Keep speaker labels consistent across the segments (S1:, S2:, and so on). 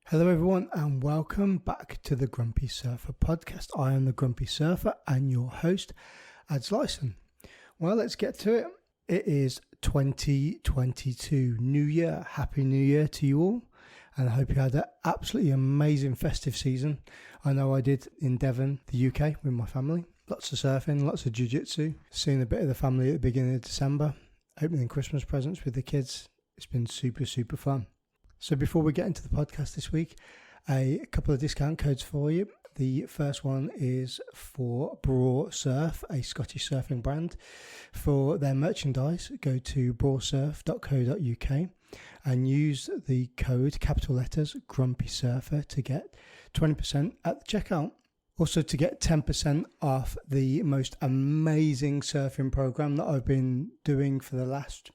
S1: Hello everyone and welcome back to the Grumpy Surfer podcast. I am the Grumpy Surfer and your host, Ads Lyson. Well, let's get to it. It is 2022, New Year. Happy New Year to you all. And I hope you had an absolutely amazing festive season. I know I did in Devon, the UK, with my family. Lots of surfing, lots of jiu-jitsu. Seeing a bit of the family at the beginning of December. Opening Christmas presents with the kids. It's been super fun. So before we get into the podcast this week, a couple of discount codes for you. The first one is for Braw Surf, a Scottish surfing brand. For their merchandise, go to brawsurf.co.uk and use the code, capital letters, Grumpy Surfer to get 20% at the checkout. Also to get 10% off the most amazing surfing program that I've been doing for the last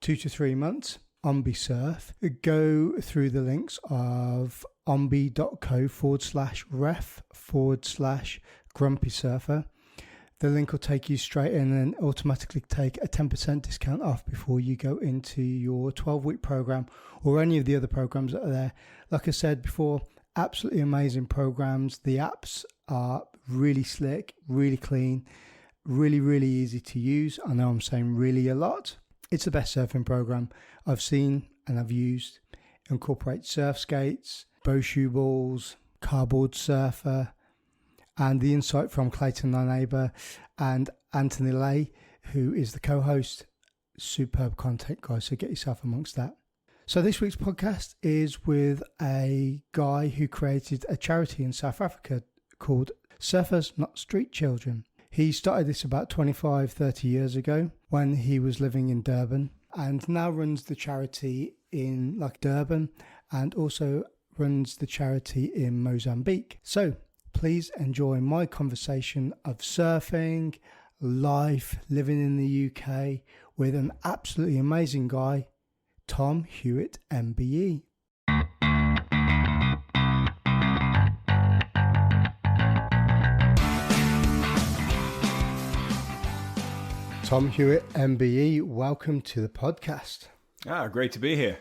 S1: 2 to 3 months. Ombi Surf, go through the links of ombi.co/ref/grumpy surfer. The link will take you straight in and automatically take a 10% discount off before you go into your 12-week program or any of the other programs that are there. Like I said before, absolutely amazing programs. The apps are really slick, really clean, really easy to use. I know I'm saying really a lot. It's the best surfing program I've seen and I've used. It incorporates surf skates, bow shoe balls, cardboard surfer, and the insight from Clayton, my neighbour, and Anthony Lay, who is the co-host. Superb content, guys, so get yourself amongst that. So this week's podcast is with a guy who created a charity in South Africa called Surfers Not Street Children. He started this about 25-30 years ago when he was living in Durban and now runs the charity in Durban and also runs the charity in Mozambique. So please enjoy my conversation of surfing, life, living in the UK with an absolutely amazing guy, Tom Hewitt MBE. Tom Hewitt MBE, welcome to the podcast.
S2: Great to be here.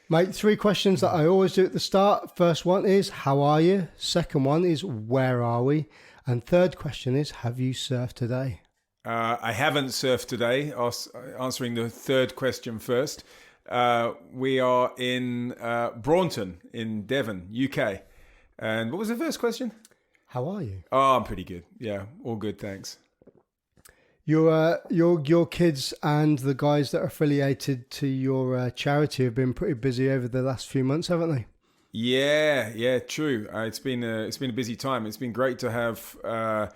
S1: Mate, 3 questions that I always do at the start. First one is, how are you? Second one is, where are we? And third question is, have you surfed today?
S2: I haven't surfed today. Answering the third question first. We are in Braunton in Devon, UK. And what was the first question?
S1: How are you?
S2: Oh, I'm pretty good. Yeah, all good, thanks.
S1: Your kids and the guys that are affiliated to your charity have been pretty busy over the last few months, haven't they?
S2: Yeah, true. It's been a busy time. It's been great to have a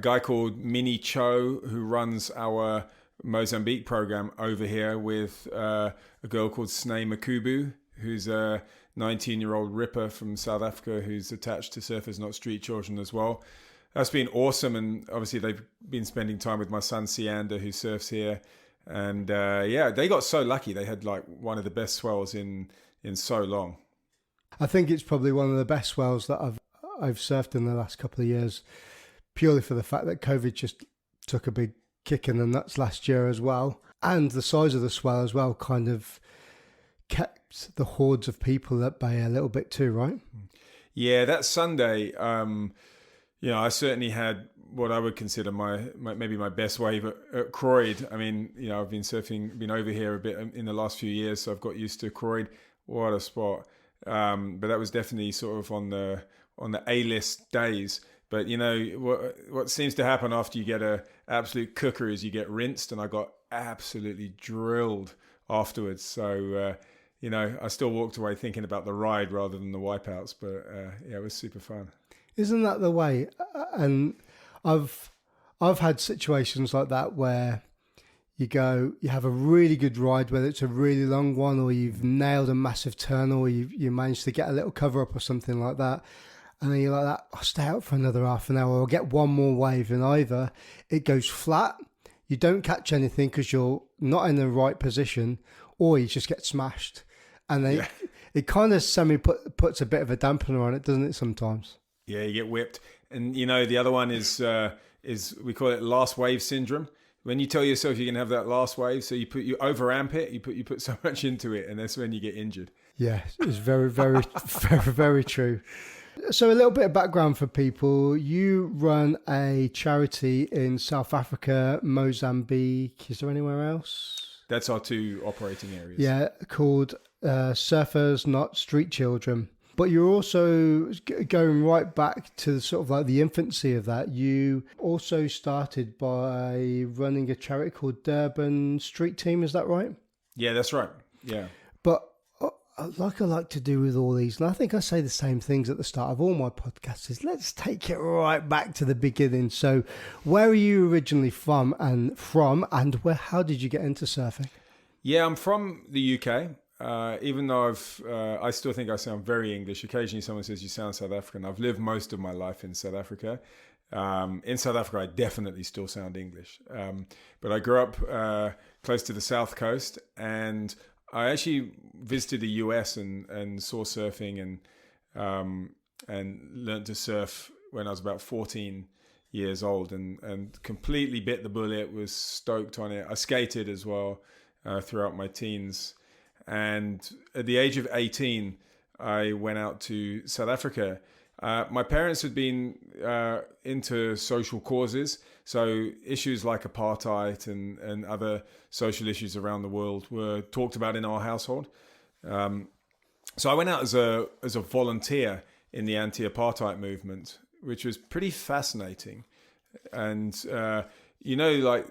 S2: guy called Minnie Cho who runs our Mozambique program over here with a girl called Snay Makubu, who's a 19-year-old ripper from South Africa who's attached to Surfers Not Street Children as well. That's been awesome, and obviously they've been spending time with my son Siander, who surfs here, and they got so lucky. They had one of the best swells in so long.
S1: I think it's probably one of the best swells that I've surfed in the last couple of years, purely for the fact that COVID just took a big kick in the nuts last year as well, and the size of the swell as well kind of kept the hordes of people at bay a little bit too, right?
S2: Yeah, that Sunday. I certainly had what I would consider maybe my best wave at Croyd. I mean, I've been over here a bit in the last few years, so I've got used to Croyd. What a spot! But that was definitely sort of on the A-list days. But what seems to happen after you get a absolute cooker is you get rinsed, and I got absolutely drilled afterwards. So I still walked away thinking about the ride rather than the wipeouts. But it was super fun.
S1: Isn't that the way? And I've had situations like that where you have a really good ride, whether it's a really long one or you've nailed a massive turn or you managed to get a little cover up or something like that. And then you're like that, I'll stay out for another half an hour or get one more wave, and either it goes flat, you don't catch anything because you're not in the right position, or you just get smashed. And then it kind of puts a bit of a dampener on it, doesn't it, sometimes?
S2: Yeah, you get whipped. And, the other one is we call it last wave syndrome. When you tell yourself you're going to have that last wave, so you overamp it, you put so much into it, and that's when you get injured.
S1: Yeah, it's very, very, very, very true. So a little bit of background for people. You run a charity in South Africa, Mozambique. Is there anywhere else?
S2: That's our two operating areas.
S1: Yeah, called Surfers Not Street Children. But you're also going right back to sort of like the infancy of that. You also started by running a charity called Durban Street Team. Is that right?
S2: Yeah, that's right. Yeah.
S1: But like I like to do with all these, and I think I say the same things at the start of all my podcasts, is let's take it right back to the beginning. So where are you originally from, and how did you get into surfing?
S2: Yeah, I'm from the UK. Even though I still think I sound very English. Occasionally someone says you sound South African. I've lived most of my life in South Africa. In South Africa, I definitely still sound English. But I grew up close to the South Coast, and I actually visited the US and saw surfing and learned to surf when I was about 14 years old, and completely bit the bullet, was stoked on it. I skated as well throughout my teens. And at the age of 18, I went out to South Africa. My parents had been into social causes, so issues like apartheid and other social issues around the world were talked about in our household. So I went out as a volunteer in the anti-apartheid movement, which was pretty fascinating. And like,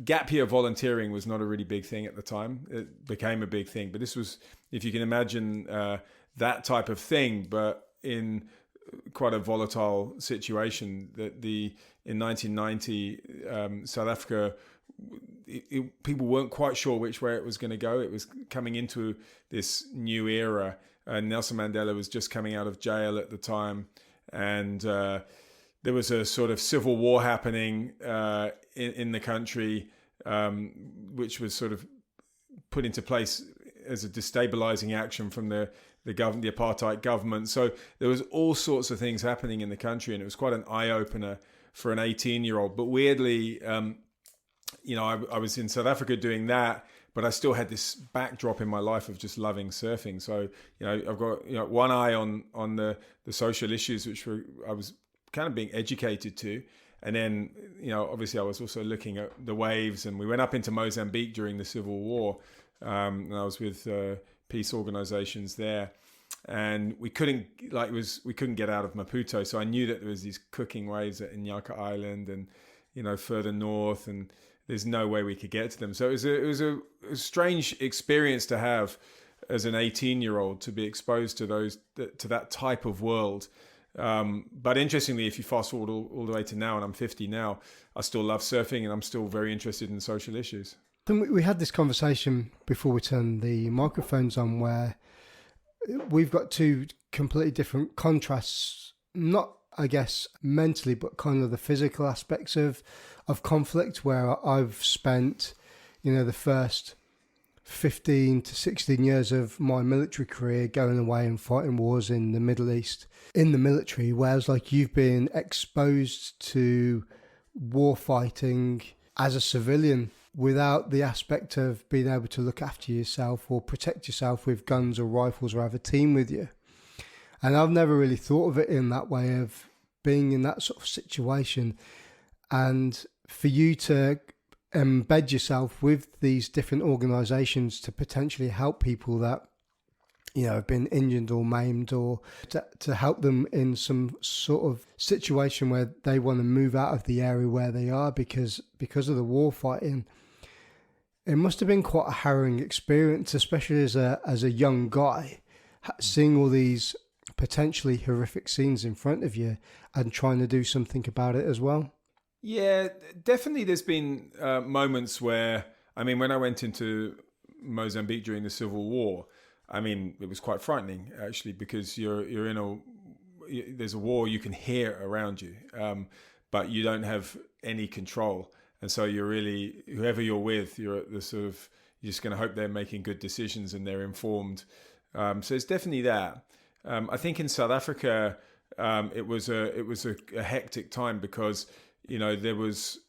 S2: gap year volunteering was not a really big thing at the time. It became a big thing, but this was, if you can imagine, that type of thing, but in quite a volatile situation. In 1990, South Africa, people weren't quite sure which way it was going to go. It was coming into this new era, and Nelson Mandela was just coming out of jail at the time, and there was a sort of civil war happening in the country, which was sort of put into place as a destabilizing action from the apartheid government. So there was all sorts of things happening in the country, and it was quite an eye-opener for an 18-year-old. But weirdly, I was in South Africa doing that, but I still had this backdrop in my life of just loving surfing. So, I've got one eye on the social issues, which I was kind of being educated to. And then, obviously I was also looking at the waves, and we went up into Mozambique during the Civil War. And I was with peace organizations there, and we couldn't get out of Maputo. So I knew that there was these cooking waves at Inyaka Island and, further north, and there's no way we could get to them. So it was a strange experience to have as an 18-year-old, to be exposed to that type of world. But interestingly, if you fast forward all the way to now, and I'm 50 now, I still love surfing, and I'm still very interested in social issues.
S1: We had this conversation before we turned the microphones on, where we've got two completely different contrasts, not, I guess, mentally, but kind of the physical aspects of conflict, where I've spent, the first 15 to 16 years of my military career going away and fighting wars in the Middle East in the military, whereas like you've been exposed to war fighting as a civilian without the aspect of being able to look after yourself or protect yourself with guns or rifles or have a team with you. And I've never really thought of it in that way, of being in that sort of situation, and for you to embed yourself with these different organisations to potentially help people that have been injured or maimed, or to help them in some sort of situation where they want to move out of the area where they are because of the war fighting. It must have been quite a harrowing experience, especially as a young guy, seeing all these potentially horrific scenes in front of you and trying to do something about it as well.
S2: Yeah, definitely. There's been moments where, when I went into Mozambique during the Civil War, it was quite frightening, actually, because you're in there's a war you can hear around you, but you don't have any control. And so you're really, whoever you're with, you're you're just going to hope they're making good decisions and they're informed. So it's definitely that. I think in South Africa, it was a hectic time because, there was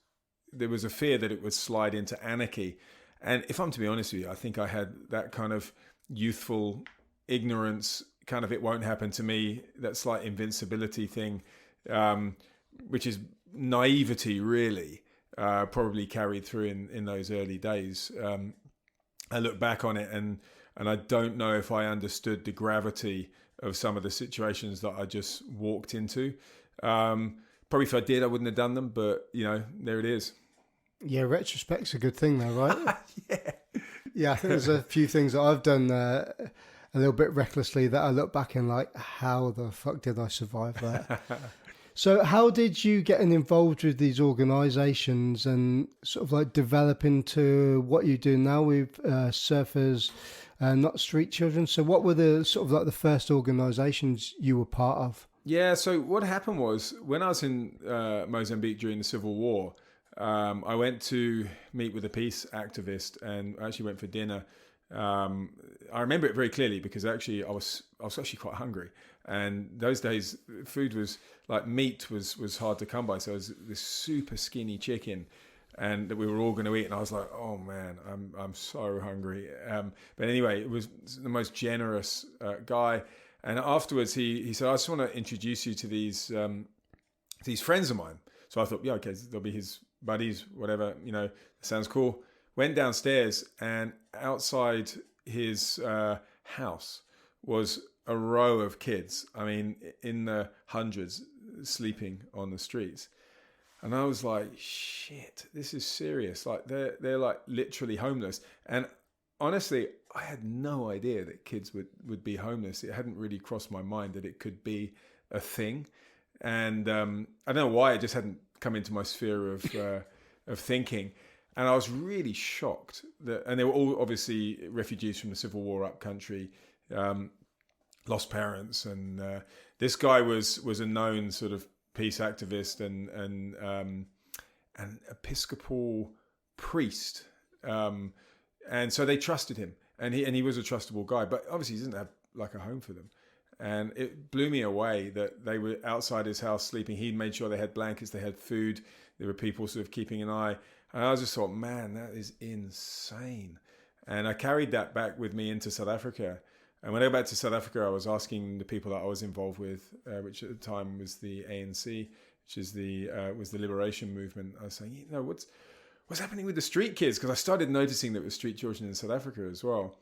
S2: a fear that it would slide into anarchy. And if I'm to be honest with you, I think I had that kind of youthful ignorance, kind of it won't happen to me, that slight invincibility thing, which is naivety really, probably carried through in those early days. I look back on it and I don't know if I understood the gravity of some of the situations that I just walked into. Probably if I did, I wouldn't have done them, but there it is.
S1: Yeah, retrospect's a good thing though, right?
S2: Yeah.
S1: Yeah, I think there's a few things that I've done a little bit recklessly that I look back and like, how the fuck did I survive that? So how did you get involved with these organisations and sort of like develop into what you do now with surfers, not street children? So what were the sort of like the first organisations you were part of?
S2: Yeah, so what happened was when I was in Mozambique during the Civil War, I went to meet with a peace activist and actually went for dinner. I remember it very clearly because actually I was actually quite hungry, and those days food was like meat was hard to come by. So it was this super skinny chicken, and that we were all going to eat, and I was like, oh man, I'm so hungry. But anyway, it was the most generous guy. And afterwards, he said, I just want to introduce you to these friends of mine. So I thought, yeah, okay, they'll be his buddies, whatever, sounds cool. Went downstairs, and outside his house was a row of kids. I mean, in the hundreds, sleeping on the streets. And I was like, shit, this is serious. Like they're like literally homeless. And honestly, I had no idea that kids would be homeless. It hadn't really crossed my mind that it could be a thing. And I don't know why, it just hadn't come into my sphere of thinking. And I was really shocked and they were all obviously refugees from the Civil War up country, lost parents. And this guy was a known sort of peace activist and an Episcopal priest. And so they trusted him, and he was a trustable guy, but obviously he didn't have like a home for them. And it blew me away that they were outside his house sleeping. He made sure they had blankets, they had food. There were people sort of keeping an eye. And I just thought, man, that is insane. And I carried that back with me into South Africa. And when I got back to South Africa, I was asking the people that I was involved with, which at the time was the ANC, which is was the liberation movement. I was saying, what's happening with the street kids? Because I started noticing that with street children in South Africa as well.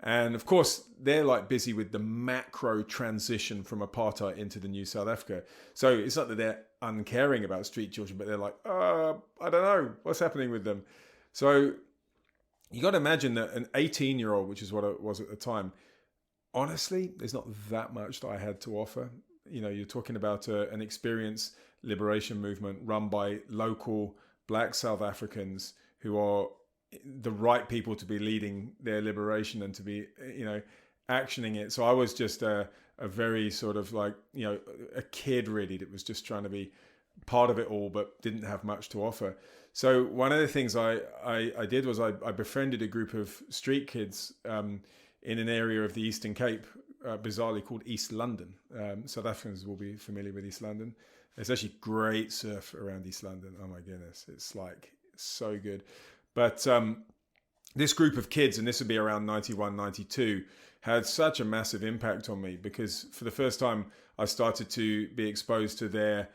S2: And of course, they're like busy with the macro transition from apartheid into the new South Africa. So it's not that they're uncaring about street children, but they're like, I don't know what's happening with them. So you got to imagine that an 18-year-old, which is what it was at the time, honestly, there's not that much that I had to offer. You're talking about an experienced liberation movement run by local Black South Africans who are the right people to be leading their liberation and to be, actioning it. So I was just a very sort of like, a kid really that was just trying to be part of it all, but didn't have much to offer. So one of the things I did was I befriended a group of street kids in an area of the Eastern Cape, bizarrely called East London. South Africans will be familiar with East London. There's actually great surf around East London. Oh my goodness, it's like so good. But this group of kids, and this would be around 91, 92, had such a massive impact on me because for the first time I started to be exposed to their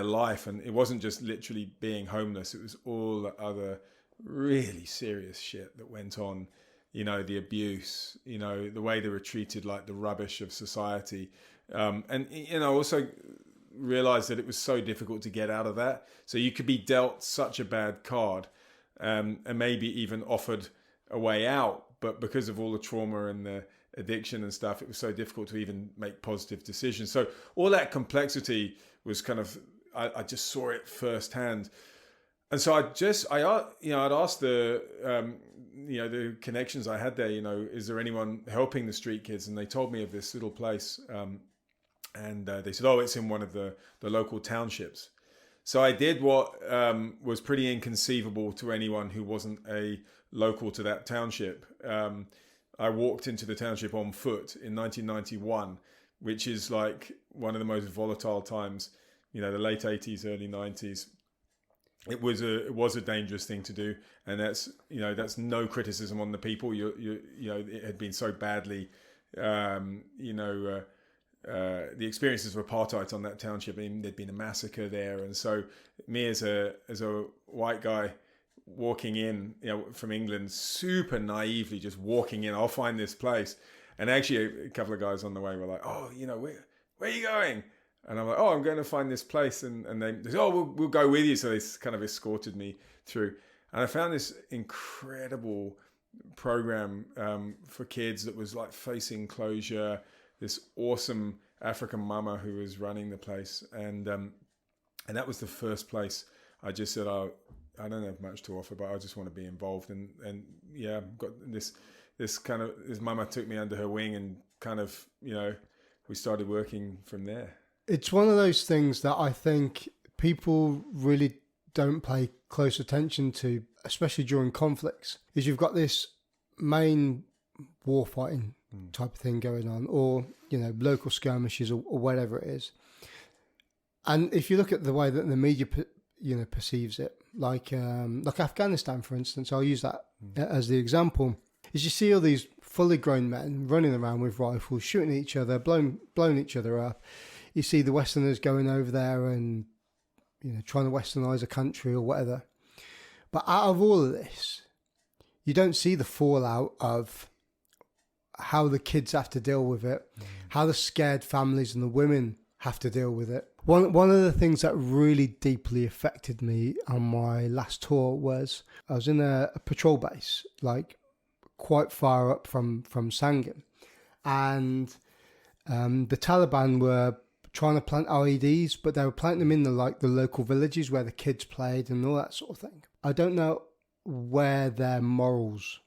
S2: life. And it wasn't just literally being homeless. It was all the other really serious shit that went on. The abuse, the way they were treated like the rubbish of society. And also realized that it was so difficult to get out of that. So you could be dealt such a bad card and maybe even offered a way out. But because of all the trauma and the addiction and stuff, it was so difficult to even make positive decisions. So all that complexity was kind of, I just saw it firsthand. And so I'd asked the connections I had there, is there anyone helping the street kids? And they told me of this little place. And they said, it's in one of the local townships. So I did what was pretty inconceivable to anyone who wasn't a local to that township. I walked into the township on foot in 1991, which is like one of the most volatile times, the late 80s, early 90s. It was a dangerous thing to do, and that's no criticism on the people. It had been so badly the experiences of apartheid on that township. I mean, there'd been a massacre there, and so me as a white guy walking in, from England, super naively just walking in, I'll find this place, and actually a couple of guys on the way were like, "Oh, where are you going?" And I'm like, "Oh, I'm going to find this place," and they said, "Oh, we'll go with you." So they kind of escorted me through, and I found this incredible program for kids that was like facing closure. This awesome African mama who was running the place, and that was the first place I just said, "Oh, I don't have much to offer, but I just want to be involved." And yeah, got this mama took me under her wing, and kind of we started working from there.
S1: It's one of those things that I think people really don't pay close attention to, especially during conflicts, is you've got this main war fighting type of thing going on, or local skirmishes or whatever it is. And if you look at the way that the media perceives it, like Afghanistan, for instance, I'll use that as the example, is you see all these fully grown men running around with rifles, shooting at each other, blowing each other up. You see the Westerners going over there and trying to Westernize a country or whatever. But out of all of this, you don't see the fallout of how the kids have to deal with it, how the scared families and the women have to deal with it. One of the things that really deeply affected me on my last tour was I was in a patrol base, like quite far up from Sangam, and the Taliban were trying to plant IEDs, but they were planting them in the local villages where the kids played and all that sort of thing. I don't know where their morals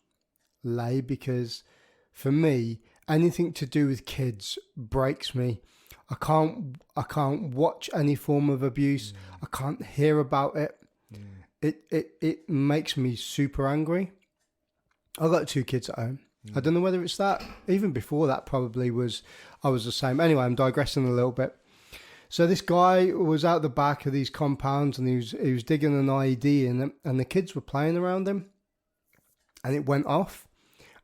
S1: lay, because for me, anything to do with kids breaks me. I can't watch any form of abuse. I can't hear about it. It makes me super angry. I've got 2 kids at home. I don't know whether it's that. Even before that, probably I was the same. Anyway, I'm digressing a little bit. So this guy was out the back of these compounds, and he was digging an IED in them, and the kids were playing around him, and it went off,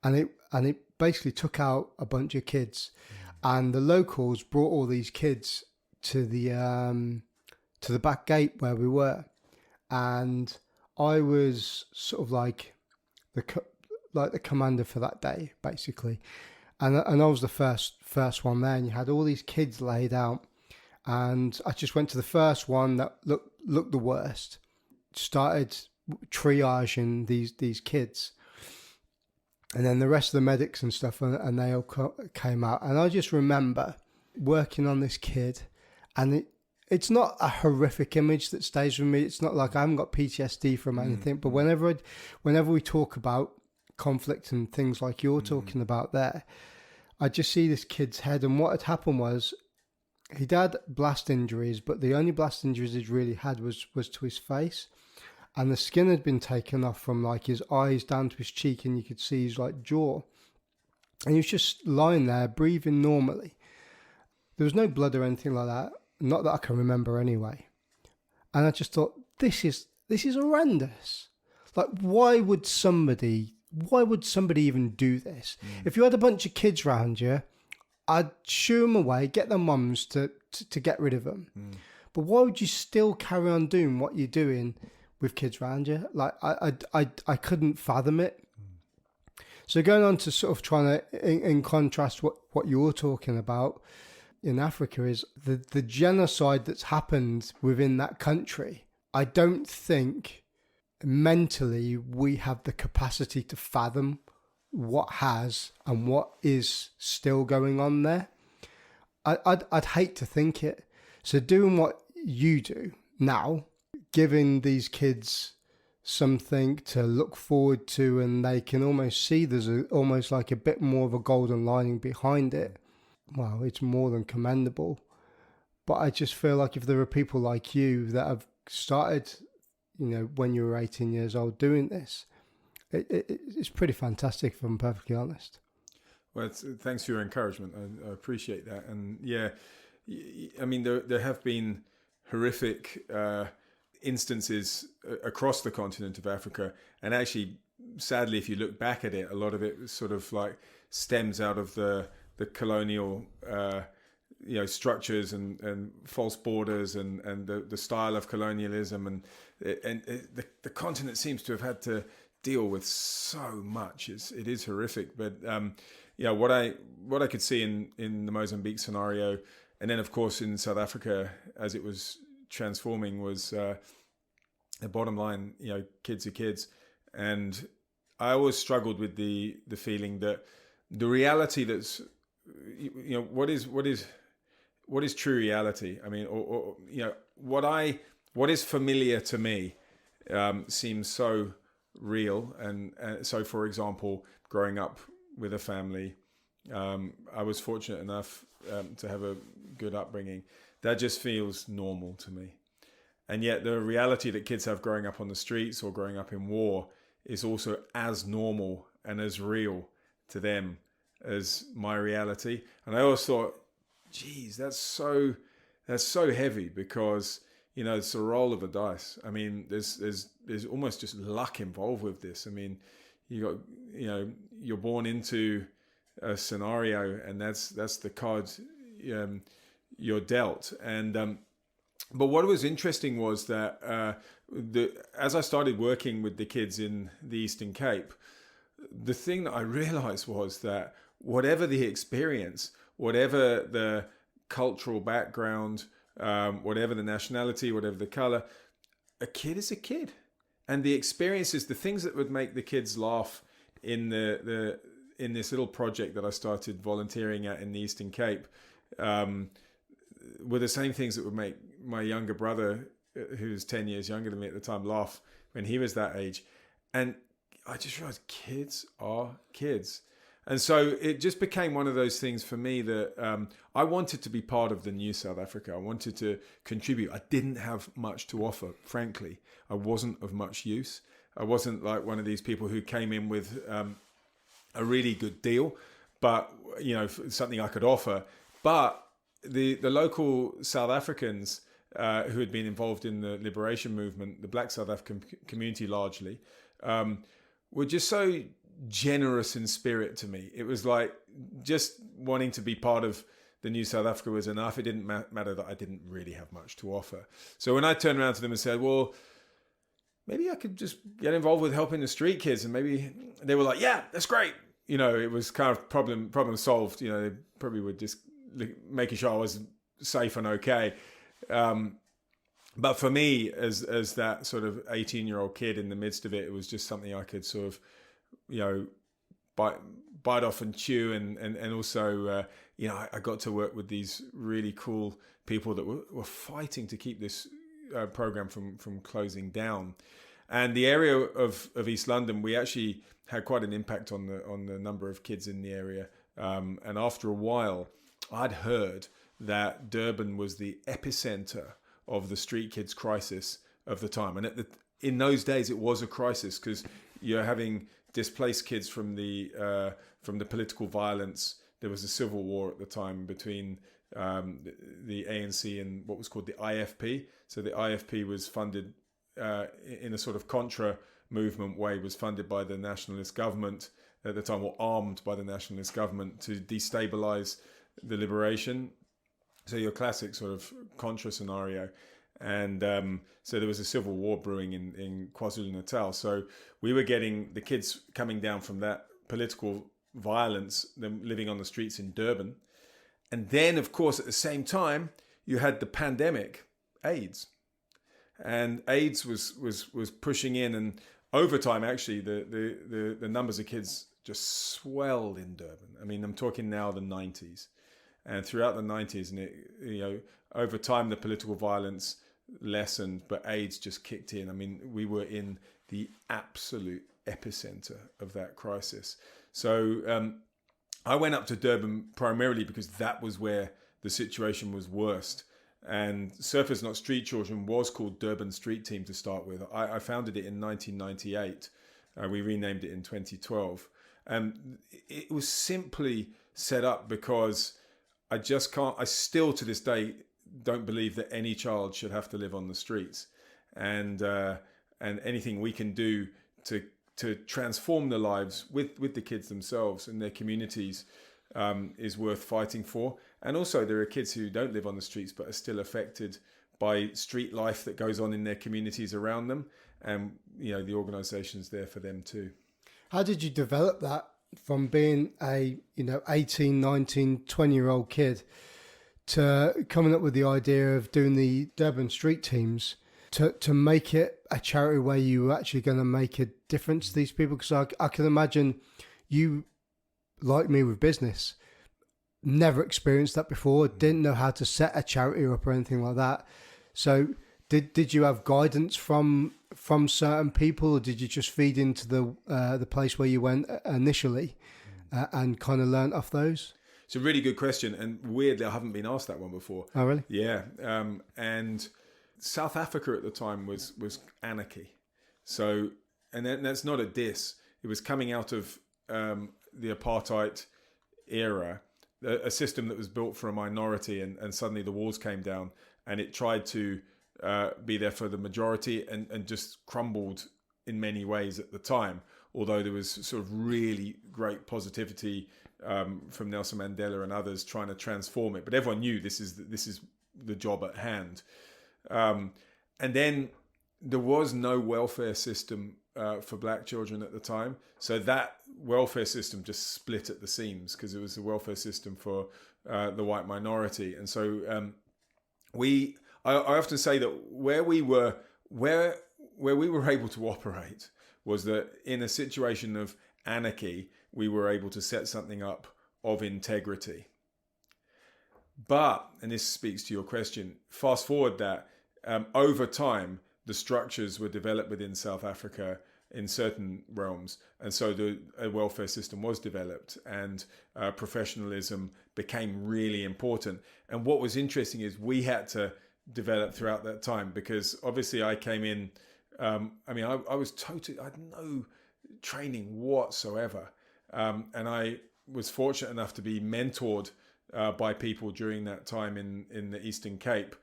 S1: and it basically took out a bunch of kids, and the locals brought all these kids to the back gate where we were, and I was sort of like the commander for that day, basically, and I was the first one there, and you had all these kids laid out. And I just went to the first one that looked the worst, started triaging these kids, and then the rest of the medics and stuff, and they all came out. And I just remember working on this kid, and it's not a horrific image that stays with me. It's not like I haven't got PTSD from anything, but whenever we talk about conflict and things like you're talking about there, I just see this kid's head, and what had happened was, he'd had blast injuries, but the only blast injuries he'd really had was to his face, and the skin had been taken off from like his eyes down to his cheek, and you could see his like jaw, and he was just lying there breathing normally. There was no blood or anything like that, not that I can remember anyway. And I just thought, this is horrendous. Like, why would somebody even do this? If you had a bunch of kids around you, I'd shoo them away, get their mums to get rid of them. But why would you still carry on doing what you're doing with kids around you? Like, I couldn't fathom it. So going on to sort of trying to, in contrast what you're talking about in Africa, is the genocide that's happened within that country. I don't think mentally we have the capacity to fathom what has and what is still going on there. I'd hate to think it. So doing what you do now, giving these kids something to look forward to, and they can almost see there's almost like a bit more of a golden lining behind it. Well, it's more than commendable. But I just feel like if there are people like you that have started, when you were 18 years old doing this, it's pretty fantastic, if I'm perfectly honest.
S2: Well, thanks for your encouragement. I appreciate that. And yeah, I mean, there have been horrific instances across the continent of Africa. And actually, sadly, if you look back at it, a lot of it sort of like stems out of the the colonial structures and false borders and the style of colonialism, and the continent seems to have had to deal with so much. It is horrific. But what I could see in the Mozambique scenario, and then of course in South Africa as it was transforming, was the bottom line. Kids are kids, and I always struggled with the feeling that the reality that's what is true reality. I mean, or what is familiar to me seems so real, and so, for example, growing up with a family, I was fortunate enough to have a good upbringing. That just feels normal to me. And yet the reality that kids have growing up on the streets or growing up in war is also as normal and as real to them as my reality. And I always thought, geez, that's so heavy, because it's the roll of the dice. I mean, there's almost just luck involved with this. I mean, you're born into a scenario, and that's the cards you're dealt. And but what was interesting was that as I started working with the kids in the Eastern Cape, the thing that I realized was that whatever the experience, whatever the cultural background, whatever the nationality, whatever the color, a kid is a kid. And the experiences, the things that would make the kids laugh in in this little project that I started volunteering at in the Eastern Cape, were the same things that would make my younger brother, who was 10 years younger than me at the time, laugh when he was that age. And I just realized kids are kids. And so it just became one of those things for me that I wanted to be part of the new South Africa. I wanted to contribute. I didn't have much to offer, frankly. I wasn't of much use. I wasn't like one of these people who came in with a really good deal, but something I could offer. But the local South Africans who had been involved in the liberation movement, the Black South African community largely, were just so generous in spirit to me. It was like just wanting to be part of the new South Africa was enough. It didn't matter that I didn't really have much to offer. So when I turned around to them and said, well, maybe I could just get involved with helping the street kids, and maybe they were like, yeah, that's great. It was kind of problem solved. They probably were just making sure I was safe and okay. But for me, as that sort of 18-year-old kid in the midst of it, it was just something I could sort of, bite off and chew. And also, I got to work with these really cool people that were fighting to keep this program from closing down. And the area of East London, we actually had quite an impact on the number of kids in the area. And after a while, I'd heard that Durban was the epicenter of the street kids crisis of the time. And in those days, it was a crisis because you're having displaced kids from the political violence. There was a civil war at the time between the ANC and what was called the IFP. So the IFP was funded in a sort of contra movement way, was funded by the nationalist government at the time, or armed by the nationalist government to destabilize the liberation. So your classic sort of contra scenario. And so there was a civil war brewing in KwaZulu-Natal. So we were getting the kids coming down from that political violence, them living on the streets in Durban. And then, of course, at the same time, you had the pandemic, AIDS. And AIDS was pushing in, and over time, actually, the numbers of kids just swelled in Durban. I mean, I'm talking now the 90s. And throughout the 90s, and over time, the political violence lessened, but AIDS just kicked in. I mean, we were in the absolute epicenter of that crisis. So I went up to Durban primarily because that was where the situation was worst. And Surfers Not Street Children was called Durban Street Team to start with. I founded it in 1998. We renamed it in 2012. It was simply set up because I still to this day don't believe that any child should have to live on the streets, and anything we can do to transform their lives with the kids themselves and their communities is worth fighting for. And also there are kids who don't live on the streets but are still affected by street life that goes on in their communities around them. And, the organisation's there for them too.
S1: How did you develop that from being a, 18, 19, 20-year-old kid to coming up with the idea of doing the Durban street teams to make it a charity where you were actually going to make a difference to these people? Because I can imagine you, like me with business, never experienced that before, didn't know how to set a charity up or anything like that. So did you have guidance from certain people, or did you just feed into the place where you went initially and kind of learn off those?
S2: It's a really good question, and weirdly I haven't been asked that one before.
S1: Oh really?
S2: Yeah. And South Africa at the time was anarchy. So, and that's not a diss. It was coming out of the apartheid era, a system that was built for a minority, and suddenly the walls came down and it tried to be there for the majority and just crumbled in many ways at the time. Although there was sort of really great positivity from Nelson Mandela and others trying to transform it, but everyone knew this is the job at hand. And then there was no welfare system for black children at the time. So that welfare system just split at the seams because it was the welfare system for the white minority. And so I often say that where we were able to operate was that in a situation of anarchy, we were able to set something up of integrity. But, and this speaks to your question, fast forward that, over time, the structures were developed within South Africa in certain realms. And so a welfare system was developed, and professionalism became really important. And what was interesting is we had to develop throughout that time, because obviously I came in, I was totally, I had no training whatsoever. And I was fortunate enough to be mentored by people during that time in the Eastern Cape,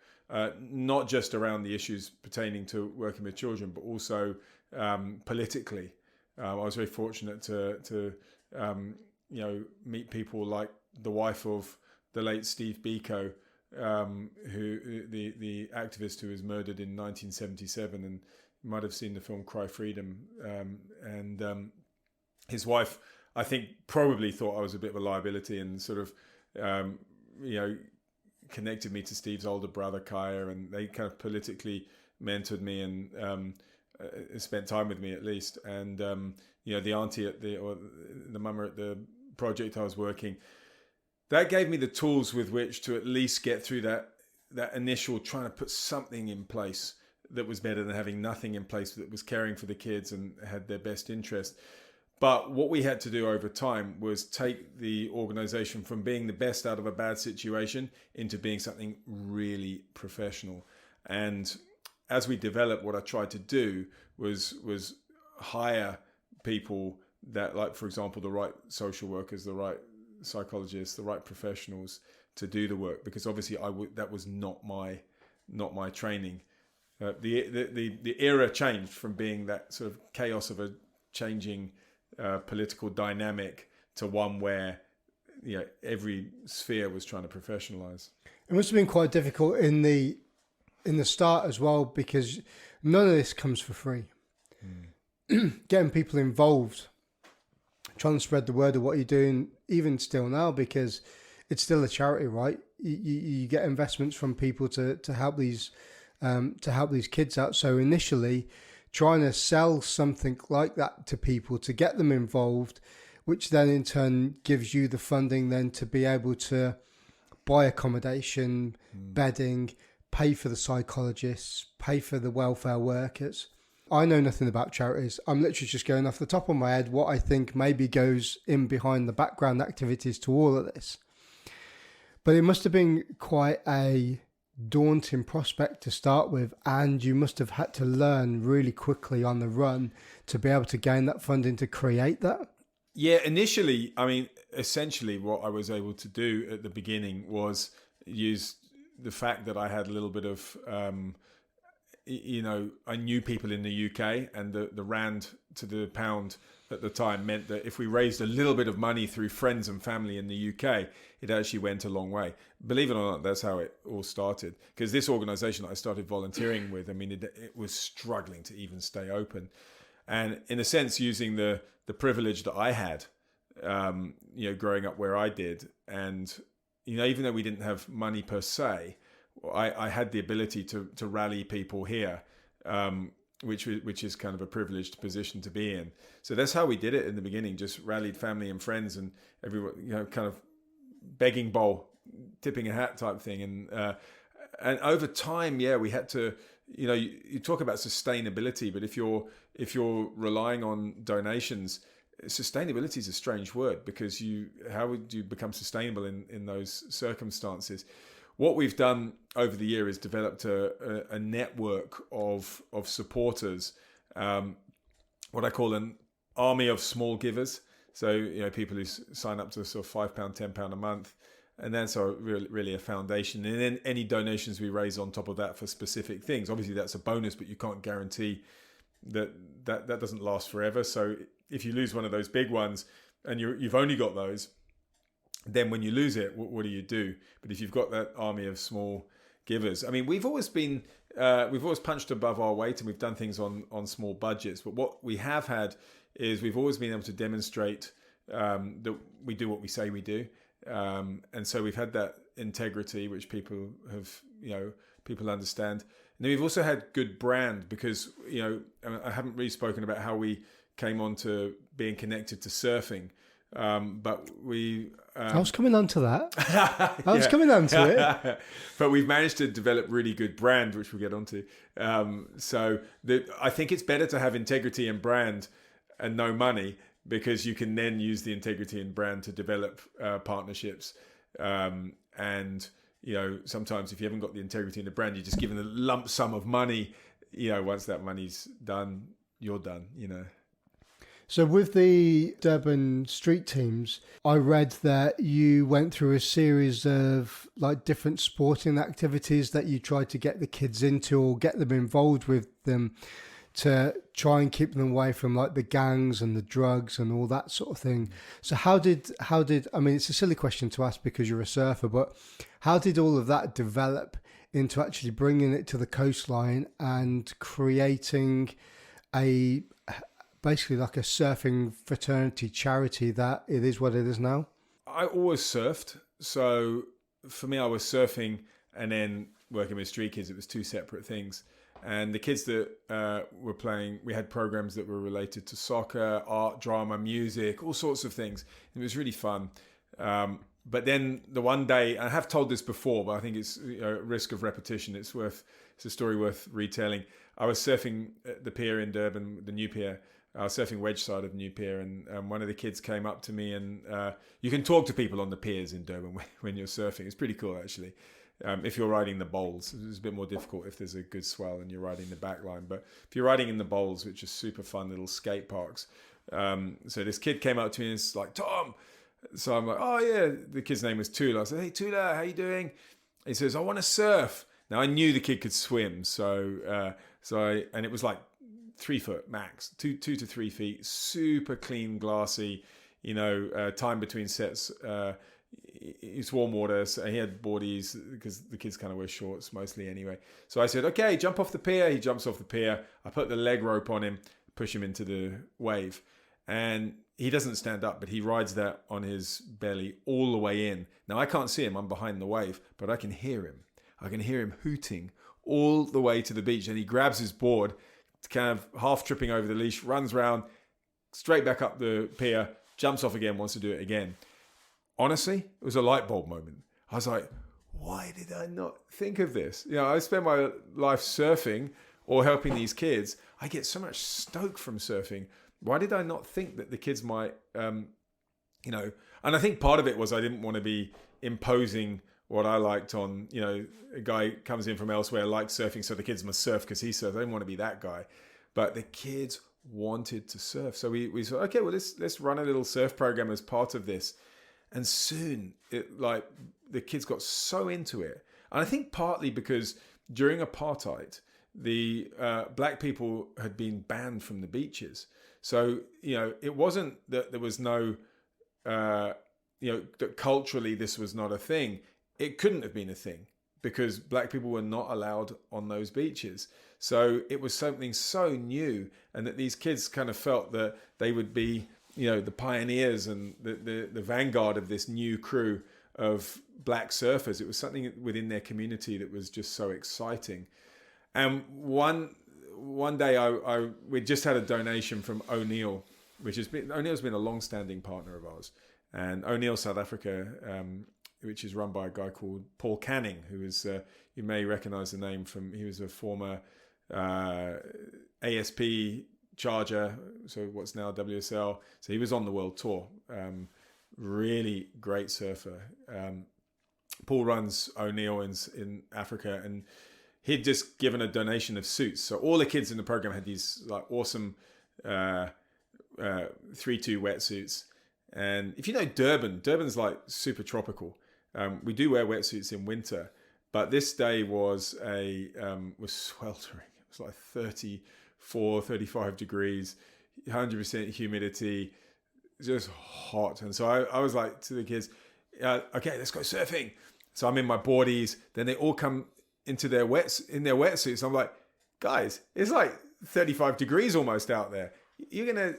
S2: not just around the issues pertaining to working with children, but also politically. I was very fortunate to meet people like the wife of the late Steve Biko, who the activist who was murdered in 1977, and you might have seen the film Cry Freedom. And his wife, I think, probably thought I was a bit of a liability, and sort of, connected me to Steve's older brother, Kaya, and they kind of politically mentored me and spent time with me at least. And, the auntie or the mama at the project I was working, that gave me the tools with which to at least get through that initial trying to put something in place that was better than having nothing in place that was caring for the kids and had their best interest. But what we had to do over time was take the organization from being the best out of a bad situation into being something really professional. And as we developed, what I tried to do was hire people that, like, for example, the right social workers, the right psychologists, the right professionals to do the work, because obviously that was not my training. The era changed from being that sort of chaos of a changing political dynamic to one where every sphere was trying to professionalize.
S1: It must have been quite difficult in the start as well, because none of this comes for free. Getting people involved, trying to spread the word of what you're doing, even still now, because it's still a charity, right? You get investments from people to help these kids out. So initially, trying to sell something like that to people to get them involved, which then in turn gives you the funding then to be able to buy accommodation, bedding, pay for the psychologists, pay for the welfare workers. I know nothing about charities. I'm literally just going off the top of my head what I think maybe goes in behind the background activities to all of this. But it must have been quite a daunting prospect to start with, and you must have had to learn really quickly on the run to be able to gain that funding to create that.
S2: Yeah, initially, essentially what I was able to do at the beginning was use the fact that I had a little bit of I knew people in the UK, and the rand to the pound at the time meant that if we raised a little bit of money through friends and family in the UK, it actually went a long way. Believe it or not, that's how it all started. Because this organisation that I started volunteering with, I mean, it was struggling to even stay open. And in a sense, using the privilege that I had, growing up where I did, and even though we didn't have money per se, I had the ability to rally people here, which is kind of a privileged position to be in. So that's how we did it in the beginning. Just rallied family and friends and everyone, kind of begging bowl, tipping a hat type thing. And over time, we had to. You talk about sustainability, but if you're relying on donations, sustainability is a strange word, because how would you become sustainable in those circumstances? What we've done over the year is developed a network of supporters, what I call an army of small givers. So people who sign up to sort of £5, £10 a month. And that's really a foundation. And then any donations we raise on top of that for specific things. Obviously, that's a bonus, but you can't guarantee that doesn't last forever. So if you lose one of those big ones and you've only got those, then when you lose it, what do you do? But if you've got that army of small givers, I mean, we've always punched above our weight, and we've done things on small budgets. But what we have had is we've always been able to demonstrate that we do what we say we do. And so we've had that integrity, which people understand. And then we've also had good brand, because, I haven't really spoken about how we came on to being connected to surfing. But I was coming on to that. I was coming on to it. But we've managed to develop really good brand, which we'll get onto. I think it's better to have integrity and brand and no money, because you can then use the integrity and brand to develop partnerships. And sometimes if you haven't got the integrity and the brand, you're just given a lump sum of money. Once that money's done, you're done. So with the Durban street teams, I read that you went through a series of different sporting activities that you tried to get the kids into, or get them involved with them, to try and keep them away from the gangs and the drugs and all that sort of thing. So how did I mean, it's a silly question to ask because you're a surfer, but how did all of that develop into actually bringing it to the coastline and creating basically a surfing fraternity charity that it is what it is now? I always surfed. So for me, I was surfing and then working with street kids. It was two separate things. And the kids that were playing, we had programs that were related to soccer, art, drama, music, all sorts of things. It was really fun. But then the one day, I have told this before, but I think it's a risk of repetition. It's a story worth retelling. I was surfing at the pier in Durban, the new pier. I was surfing wedge side of the new pier, and one of the kids came up to me, and you can talk to people on the piers in Durban when you're surfing. It's pretty cool, actually. If you're riding the bowls, it's a bit more difficult if there's a good swell and you're riding the back line. But if you're riding in the bowls, which are super fun little skate parks. So this kid came up to me and it's like, Tom. So I'm like, oh yeah. The kid's name was Tula. I said, hey Tula, how you doing? He says, I want to surf. Now I knew the kid could swim. And it was 3 foot max, 2 to 3 feet, super clean, glassy, time between sets, it's warm water, so he had boardies because the kids kind of wear shorts mostly anyway. So I said, okay, jump off the pier. He jumps off the pier. I put the leg rope on him, push him into the wave. And he doesn't stand up, but he rides that on his belly all the way in. Now, I can't see him. I'm behind the wave, but I can hear him. I can hear him hooting all the way to the beach. And he grabs his board, kind of half tripping over the leash, runs round, straight back up the pier, jumps off again, wants to do it again. Honestly, it was a light bulb moment. I was like, why did I not think of this? I spend my life surfing or helping these kids. I get so much stoke from surfing. Why did I not think that the kids might, and I think part of it was I didn't want to be imposing what I liked on, a guy comes in from elsewhere, likes surfing, so the kids must surf because he surfs. I didn't want to be that guy. But the kids wanted to surf. So we thought, okay, well, let's run a little surf program as part of this. And soon, the kids got so into it. And I think partly because during apartheid, the black people had been banned from the beaches. So, it wasn't that there was no, that culturally this was not a thing. It couldn't have been a thing because black people were not allowed on those beaches. So it was something so new, and that these kids kind of felt that they would be, the pioneers and the vanguard of this new crew of black surfers. It was something within their community that was just so exciting. And one day we just had a donation from O'Neill, O'Neill's been a long-standing partner of ours, and O'Neill South Africa, which is run by a guy called Paul Canning, who is you may recognize the name from, he was a former ASP charger, so what's now WSL. So he was on the world tour. Really great surfer. Paul runs O'Neill in Africa, and he'd just given a donation of suits. So all the kids in the program had these like awesome 3-2 wetsuits. And if you know Durban's like super tropical. We do wear wetsuits in winter, but this day was sweltering. It was like 34, 35 degrees, 100% humidity, just hot. And so I was like to the kids, okay, let's go surfing. So I'm in my boardies. Then they all come into their wetsuits. I'm like, guys, it's like 35 degrees almost out there. You're gonna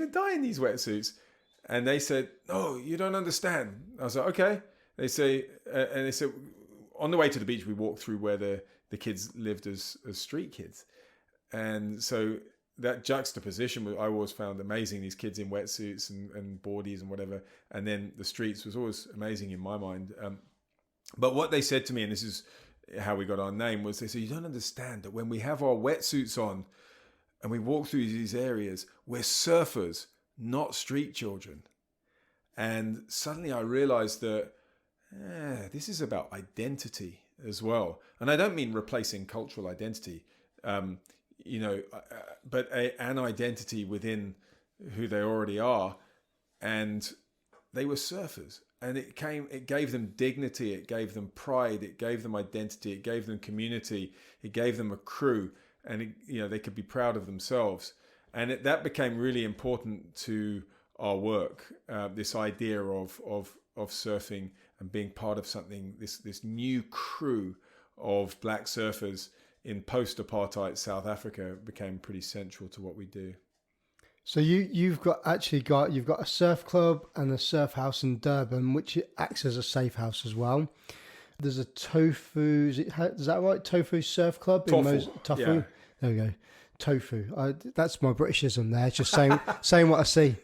S2: die in these wetsuits. And they said, no, you don't understand. I was like, okay. They said, on the way to the beach, we walked through where the kids lived as street kids. And so that juxtaposition, I always found amazing, these kids in wetsuits and boardies and whatever. And then the streets was always amazing in my mind. But what they said to me, and this is how we got our name, was they said, you don't understand that when we have our wetsuits on and we walk through these areas, we're surfers, not street children. And suddenly I realized that this is about identity as well. And I don't mean replacing cultural identity, but an identity within who they already are. And they were surfers, and it gave them dignity, it gave them pride, it gave them identity, it gave them community, it gave them a crew, and they could be proud of themselves. And that became really important to our work, this idea of surfing and being part of something, this new crew of black surfers in post-apartheid South Africa became pretty central to what we do.
S1: So you've got a surf club and a surf house in Durban, which acts as a safe house as well. There's a Tofu, is that right? Tofu Surf Club?
S2: Tofu.
S1: Yeah. There we go. Tofu. That's my Britishism there. It's just saying what I see.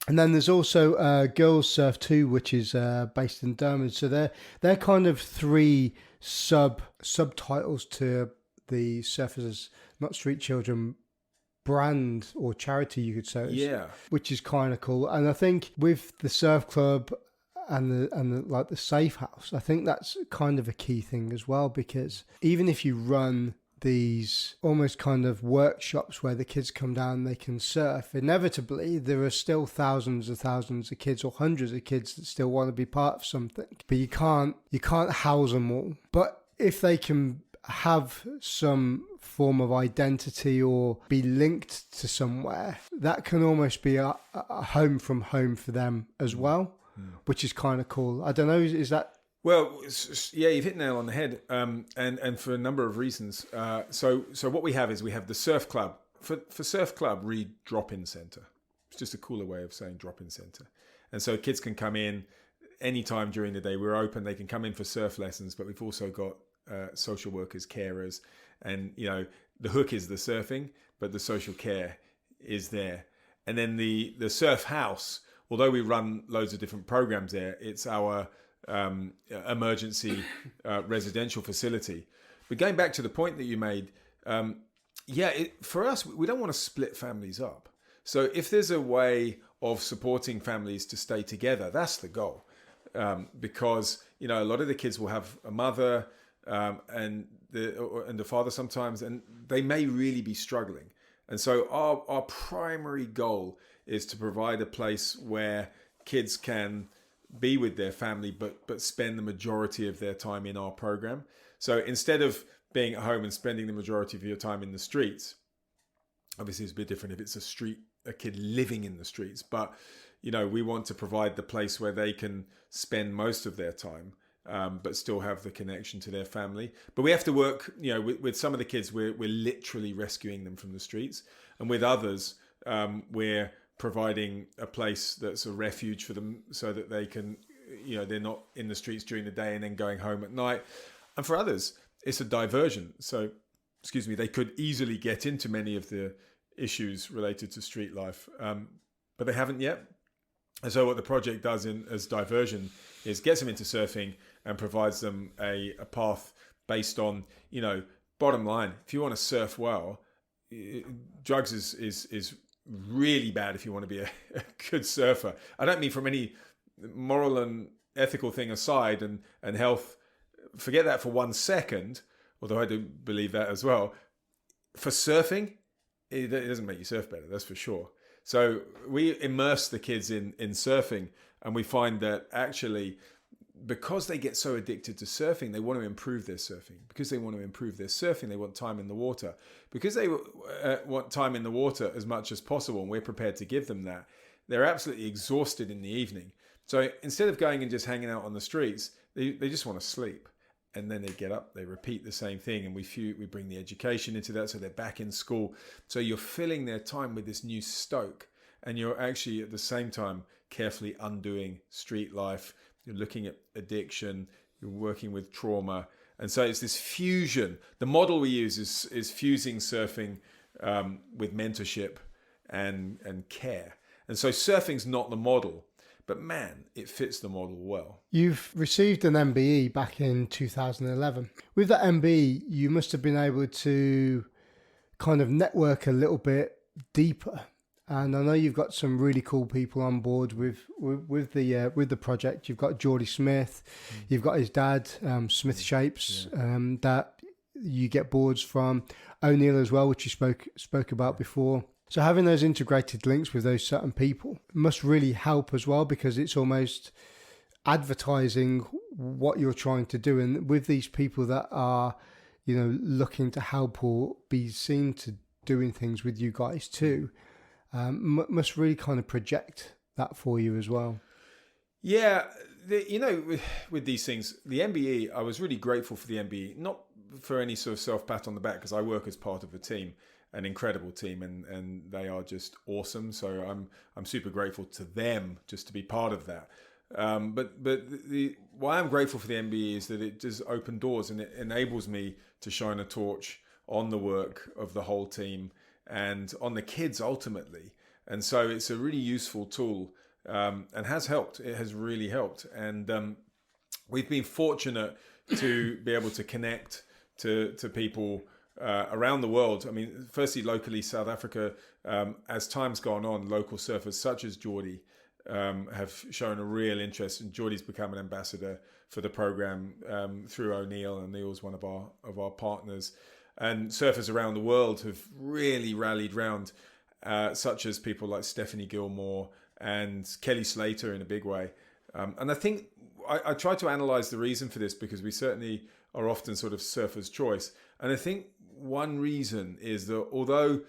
S1: And then there's also Girls Surf 2, which is based in Durban. So they're kind of three subtitles to the Surfers Not Street Children brand or charity, you could say.
S2: Yeah.
S1: Which is kind of cool. And I think with the surf club and the safe house, I think that's kind of a key thing as well, because even if you run these almost kind of workshops where the kids come down and they can surf, inevitably there are still thousands of kids or hundreds of kids that still want to be part of something, but you can't house them all. But if they can have some form of identity or be linked to somewhere, that can almost be a home from home for them as well, which is kind of cool. I don't know, is that...
S2: Well, yeah, you've hit the nail on the head, and for a number of reasons. So what we have is we have the surf club. For surf club, read drop-in center. It's just a cooler way of saying drop-in center. And so kids can come in anytime during the day. We're open. They can come in for surf lessons, but we've also got social workers, carers, and the hook is the surfing, but the social care is there. And then the surf house, although we run loads of different programs there, it's our emergency residential facility. But going back to the point that you made, for us, we don't want to split families up. So if there's a way of supporting families to stay together, that's the goal. Because a lot of the kids will have a mother and the father sometimes, and they may really be struggling. And so our primary goal is to provide a place where kids can be with their family, but spend the majority of their time in our program. So instead of being at home and spending the majority of your time in the streets, obviously it's a bit different if it's a kid living in the streets, but we want to provide the place where they can spend most of their time, but still have the connection to their family. But we have to work, with some of the kids, we're literally rescuing them from the streets, and with others, we're providing a place that's a refuge for them so that they can, they're not in the streets during the day and then going home at night. And for others, it's a diversion. So, they could easily get into many of the issues related to street life, but they haven't yet. And so what the project does as diversion is gets them into surfing and provides them a path based on, bottom line, if you want to surf well, drugs is really bad if you want to be a good surfer. I don't mean from any moral and ethical thing aside and health, forget that for 1 second, although I do believe that as well. For surfing, it doesn't make you surf better, that's for sure. So we immerse the kids in surfing, and we find that actually, because they get so addicted to surfing, they want to improve their surfing. Because they want to improve their surfing, they want time in the water. Because they want time in the water as much as possible, and we're prepared to give them that, they're absolutely exhausted in the evening. So instead of going and just hanging out on the streets, they just want to sleep. And then they get up, they repeat the same thing, and we bring the education into that, so they're back in school. So you're filling their time with this new stoke, and you're actually at the same time carefully undoing street life. You're looking at addiction, you're working with trauma. And so it's this fusion. The model we use is fusing surfing with mentorship and care. And so surfing's not the model, but man, it fits the model well.
S1: You've received an MBE back in 2011. With that MBE, you must have been able to kind of network a little bit deeper. And I know you've got some really cool people on board with the project. You've got Geordie Smith, you've got his dad, Smith Shapes, that you get boards from. O'Neill as well, which you spoke about before. So having those integrated links with those certain people must really help as well, because it's almost advertising what you're trying to do. And with these people that are, looking to help or be seen to doing things with you guys too, must really kind of project that for you as well.
S2: Yeah, with these things, the MBE, I was really grateful for the MBE, not for any sort of self-pat on the back, because I work as part of a team, an incredible team, and they are just awesome. So I'm super grateful to them just to be part of that. But why I'm grateful for the MBE is that it just opened doors, and it enables me to shine a torch on the work of the whole team and on the kids ultimately. And so it's a really useful tool, and has helped. It has really helped. And we've been fortunate to be able to connect to people around the world. I mean, firstly, locally, South Africa, as time's gone on, local surfers such as Geordie have shown a real interest, and Geordie's become an ambassador for the program through O'Neill. O'Neill's one of our partners, and surfers around the world have really rallied round, such as people like Stephanie Gilmore and Kelly Slater in a big way. And I think I try to analyze the reason for this, because we certainly are often sort of surfers' choice. And I think one reason is that although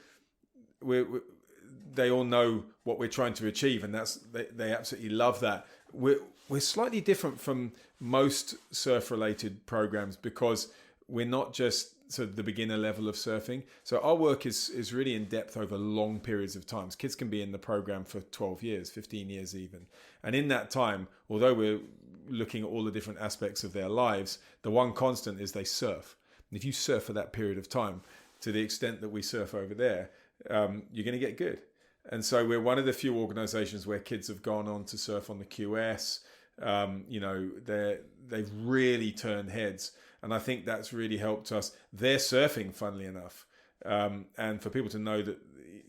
S2: they all know what we're trying to achieve, and they absolutely love that, we're slightly different from most surf-related programs, because we're not just sort of the beginner level of surfing. So our work is really in depth over long periods of time. Kids can be in the program for 12 years, 15 years even. And in that time, although we're looking at all the different aspects of their lives, the one constant is they surf. And if you surf for that period of time, to the extent that we surf over there, you're going to get good. And so we're one of the few organizations where kids have gone on to surf on the QS. They've really turned heads. And I think that's really helped us. They're surfing, funnily enough. And for people to know that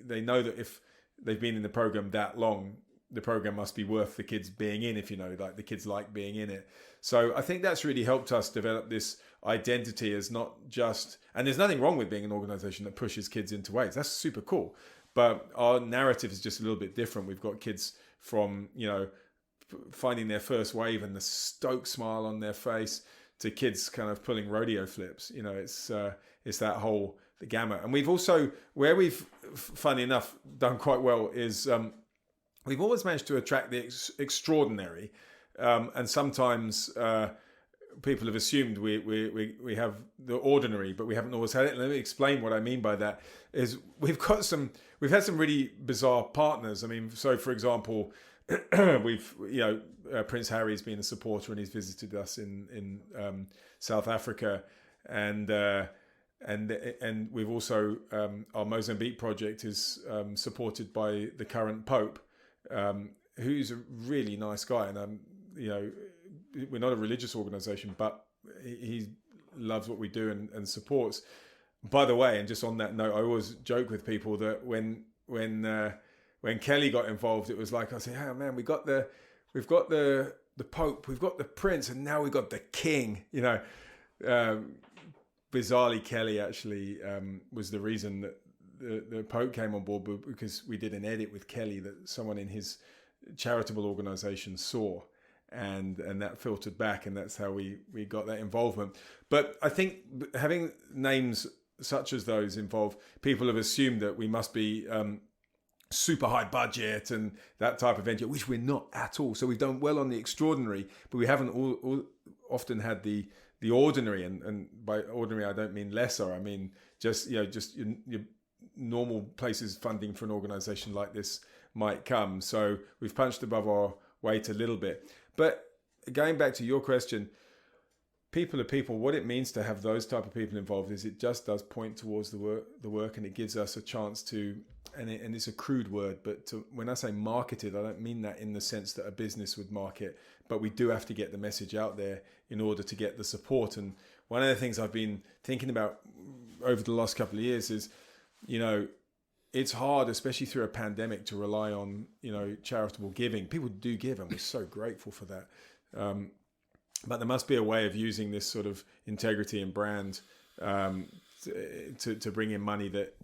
S2: they know that if they've been in the program that long, the program must be worth the kids being in, if like the kids like being in it. So I think that's really helped us develop this identity as not just, and there's nothing wrong with being an organization that pushes kids into waves. That's super cool. But our narrative is just a little bit different. We've got kids from, finding their first wave and the stoked smile on their face, to kids kind of pulling rodeo flips. It's that whole the gamut. And we've also, where we've, funny enough, done quite well is we've always managed to attract the extraordinary, and sometimes people have assumed we have the ordinary, but we haven't always had it. Let me explain what I mean by that. Is we've had some really bizarre partners. I mean, so for example, we've Prince Harry's been a supporter and he's visited us in South Africa, and we've also our Mozambique project is supported by the current Pope, who's a really nice guy, and we're not a religious organization, but he loves what we do and supports. By the way, and just on that note, I always joke with people that when Kelly got involved, it was like, I say, "Oh man, we've got the Pope, we've got the Prince, and now we've got the King." Bizarrely, Kelly actually was the reason that the Pope came on board, because we did an edit with Kelly that someone in his charitable organization saw, and that filtered back, and that's how we got that involvement. But I think having names such as those involved, people have assumed that we must be super high budget and that type of venture, which we're not at all. So we've done well on the extraordinary, but we haven't often had the ordinary, and by ordinary I don't mean lesser. I mean just your normal places funding for an organization like this might come. So we've punched above our weight a little bit. But going back to your question, people are people. What it means to have those type of people involved is it just does point towards the work, and it gives us a chance to, and it's a crude word, but when I say marketed, I don't mean that in the sense that a business would market, but we do have to get the message out there in order to get the support. And one of the things I've been thinking about over the last couple of years is, it's hard, especially through a pandemic, to rely on, charitable giving. People do give, and we're so grateful for that. But there must be a way of using this sort of integrity and brand to bring in money that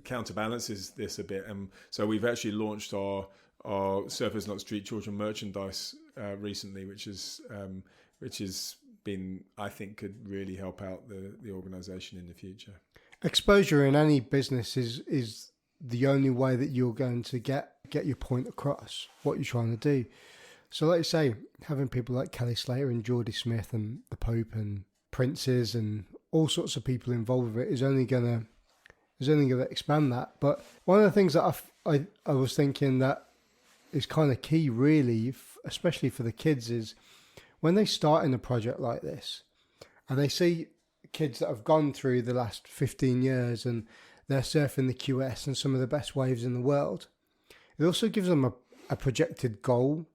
S2: counterbalances this a bit. And so we've actually launched our Surfers Not Street Children merchandise recently, which has been, I think, could really help out the organisation in the future. Exposure
S1: in any business is the only way that you're going to get your point across, what you're trying to do. So like you say, having people like Kelly Slater and Geordie Smith and the Pope and princes and all sorts of people involved with it is only gonna expand that. But one of the things that I was thinking that is kind of key, really, especially for the kids, is when they start in a project like this and they see kids that have gone through the last 15 years and they're surfing the QS and some of the best waves in the world, it also gives them a projected goal,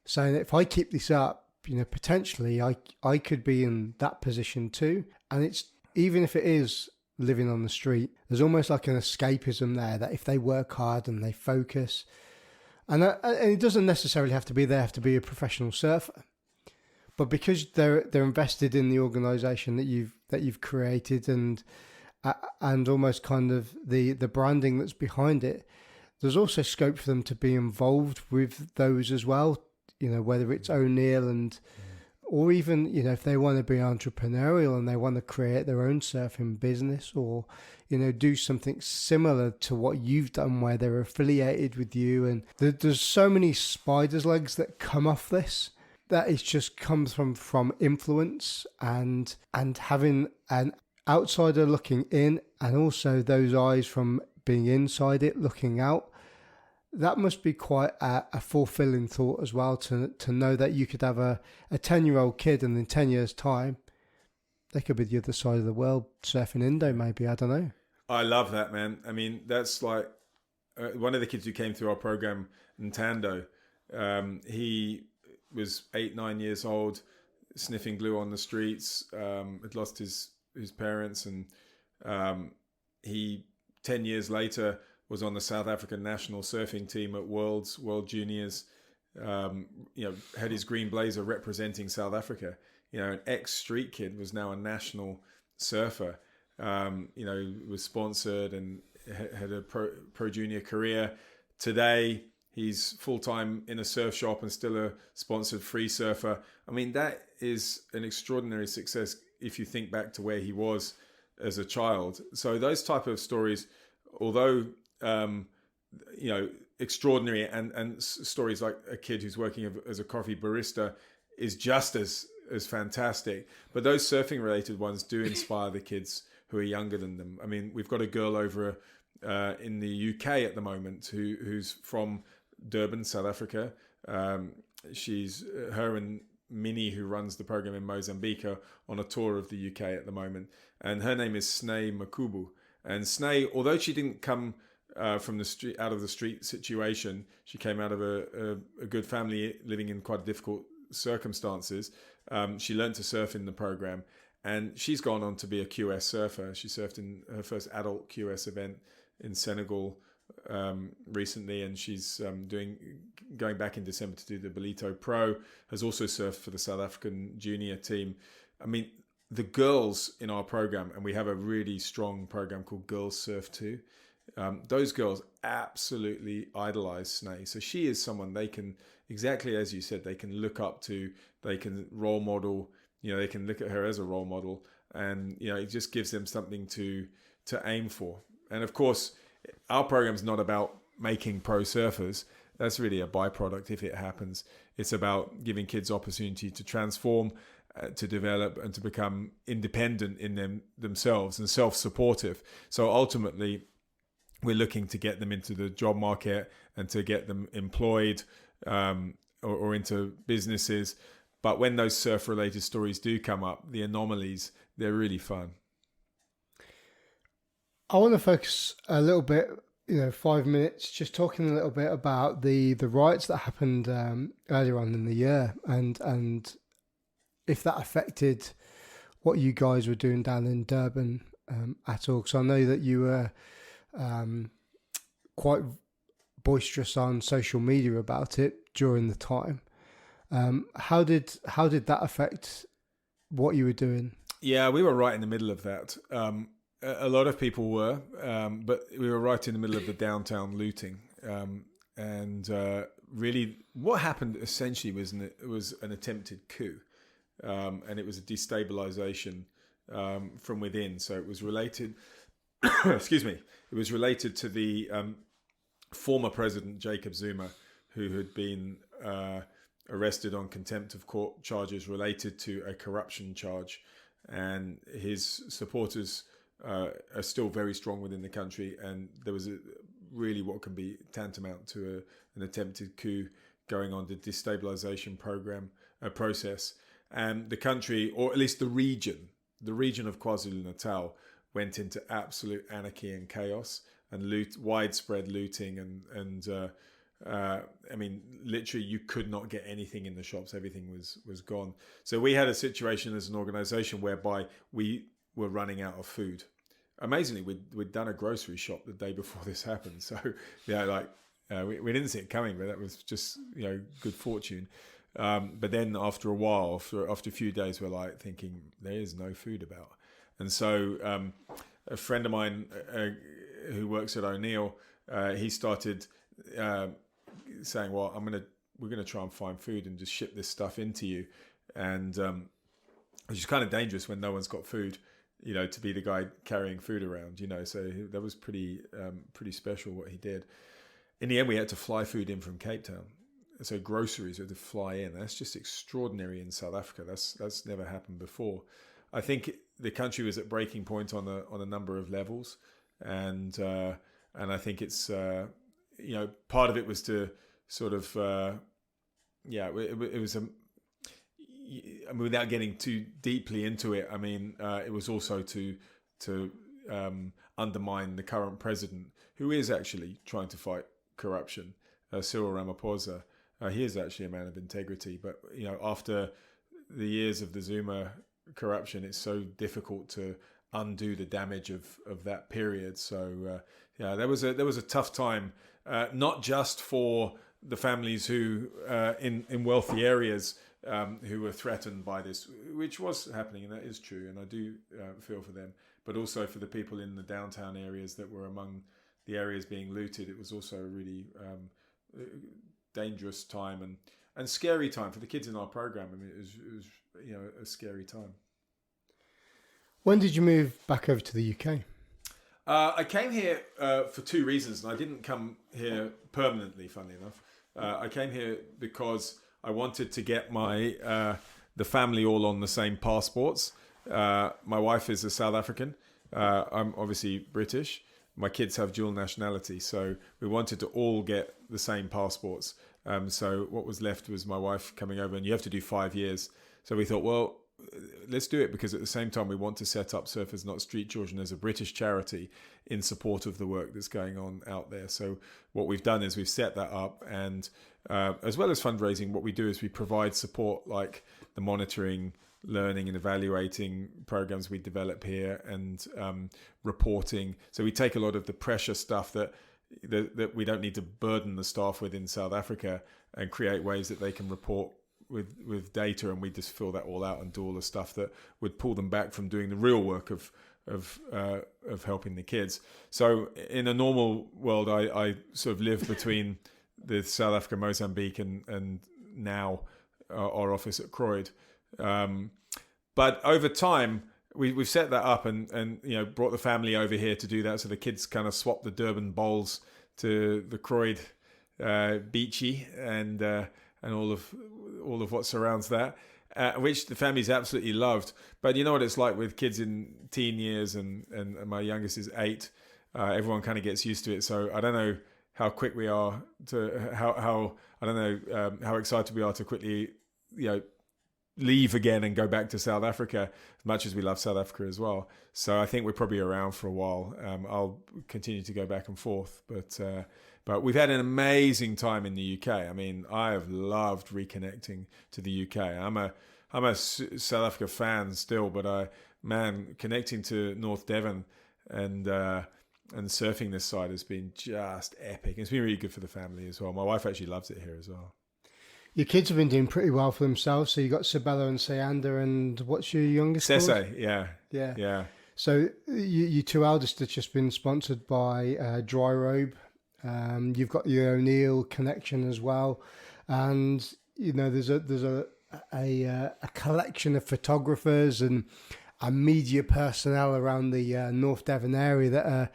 S1: saying that if I keep this up, potentially I could be in that position too. And it's, even if it is living on the street, there's almost like an escapism there, that if they work hard and they focus, and it doesn't necessarily have to be they have to be a professional surfer, but because they're invested in the organisation that you've created and almost kind of the branding that's behind it, there's also scope for them to be involved with those as well. Whether it's O'Neill or even, if they want to be entrepreneurial and they want to create their own surfing business, or, do something similar to what you've done where they're affiliated with you. And there's so many spider's legs that come off this, that it just comes from influence and having an outsider looking in, and also those eyes from being inside it looking out. That must be quite a fulfilling thought as well, to know that you could have a 10-year-old kid, and in 10 years' time, they could be the other side of the world surfing Indo, maybe. I don't know.
S2: I love that, man. I mean, that's like one of the kids who came through our program, Ntando. He was 8-9 years old, sniffing glue on the streets, had lost his parents, and he 10 years later was on the South African national surfing team at World Juniors. Had his green blazer representing South Africa. An ex-street kid was now a national surfer. Was sponsored and had a pro junior career. Today, He's full-time in a surf shop and still a sponsored free surfer. I mean, that is an extraordinary success if you think back to where he was as a child. So those type of stories, although, extraordinary, and stories like a kid who's working as a coffee barista is just as fantastic. But those surfing related ones do inspire the kids who are younger than them. I mean, we've got a girl over in the UK at the moment who's from Durban, South Africa. She's her and Minnie, who runs the program in Mozambique, are on a tour of the UK at the moment, and her name is Snay Makubu. And Snay, although she didn't come from the street, out of the street situation, she came out of a good family living in quite difficult circumstances. She learned to surf in the program, and she's gone on to be a QS surfer. She surfed in her first adult QS event in Senegal recently, and she's going back in December to do the Belito Pro. Has also surfed for the South African junior team. I mean, the girls in our program, and we have a really strong program called Girls Surf 2. Those girls absolutely idolize Snay. So she is someone they can, exactly as you said, they can look up to, they can role model, they can look at her as a role model, and, it just gives them something to aim for. And of course, our program's not about making pro surfers. That's really a byproduct if it happens. It's about giving kids opportunity to transform, to develop, and to become independent in themselves and self-supportive. So ultimately, we're looking to get them into the job market and to get them employed or into businesses. But when those surf-related stories do come up, the anomalies, they're really fun.
S1: I want to focus a little bit, 5 minutes, just talking a little bit about the riots that happened earlier on in the year, and if that affected what you guys were doing down in Durban at all. Because I know that you were quite boisterous on social media about it during the time. How did that affect what you were doing? Yeah,
S2: we were right in the middle of that. A lot of people were, but we were right in the middle of the downtown looting. And really, what happened essentially was an attempted coup, and it was a destabilization from within. So it was related. Excuse me. It was related to the former president Jacob Zuma, who had been arrested on contempt of court charges related to a corruption charge, and his supporters are still very strong within the country, and there was really what can be tantamount to an attempted coup going on, the destabilization process. And the country, or at least the region of KwaZulu-Natal, went into absolute anarchy and chaos and widespread looting, and I mean, literally you could not get anything in the shops. Everything was gone. So we had a situation as an organization whereby we were running out of food. Amazingly, we'd done a grocery shop the day before this happened. So we didn't see it coming, but that was just good fortune. But then after a while, after a few days, we're like thinking there is no food about. And so a friend of mine who works at O'Neill, he started saying, well, we're gonna try and find food and just ship this stuff into you, and which is kind of dangerous when no one's got food, to be the guy carrying food around, So that was pretty special what he did. In the end, we had to fly food in from Cape Town, so groceries had to fly in. That's just extraordinary in South Africa. That's never happened before. I think the country was at breaking point on a number of levels, and I think it's part of it was to sort of it was without getting too deeply into it. I mean, it was also to undermine the current president, who is actually trying to fight corruption, Cyril Ramaphosa. He is actually a man of integrity, but after the years of the Zuma corruption, it's so difficult to undo the damage of that period. So there was a tough time, not just for the families who in wealthy areas who were threatened by this, which was happening, and that is true, and I do feel for them, but also for the people in the downtown areas that were among the areas being looted. It was also a really dangerous time and scary time for the kids in our program. I mean, it was a scary time.
S1: When did you move back over to the UK?
S2: I came here for two reasons, and I didn't come here permanently, funnily enough. I came here because I wanted to get the family all on the same passports. My wife is a South African. I'm obviously British. My kids have dual nationality, so we wanted to all get the same passports. So what was left was my wife coming over, and you have to do 5 years. So we thought, well, let's do it, because at the same time we want to set up Surfers Not Street Children as a British charity in support of the work that's going on out there. So what we've done is we've set that up, and as well as fundraising, what we do is we provide support like the monitoring, learning and evaluating programs we develop here, and reporting. So we take a lot of the pressure stuff that we don't need to burden the staff with in South Africa, and create ways that they can report with data, and we just fill that all out and do all the stuff that would pull them back from doing the real work of helping the kids. So in a normal world, I sort of live between the South Africa, Mozambique, and now our office at Croyd. But over time, we've set that up and brought the family over here to do that. So the kids kind of swapped the Durban bowls to the Croyd beachy and all of what surrounds that, which the family's absolutely loved. But you know what it's like with kids in teen years, and my youngest is 8. Everyone kind of gets used to it. So I don't know how quick we are to how excited we are to quickly leave again and go back to South Africa, as much as we love South Africa as well. So I think we're probably around for a while. I'll continue to go back and forth, but we've had an amazing time in the UK. I mean, I have loved reconnecting to the UK. I'm a South Africa fan still, but connecting to North Devon and surfing this side has been just epic. It's been really good for the family as well. My wife actually loves it here as well.
S1: Your kids have been doing pretty well for themselves. So you got Sabella and Sayanda, and what's your youngest?
S2: Sese, yeah.
S1: So your two eldest have just been sponsored by Dry Robe. You've got your O'Neill connection as well, and there's a collection of photographers and media personnel around the North Devon area that are,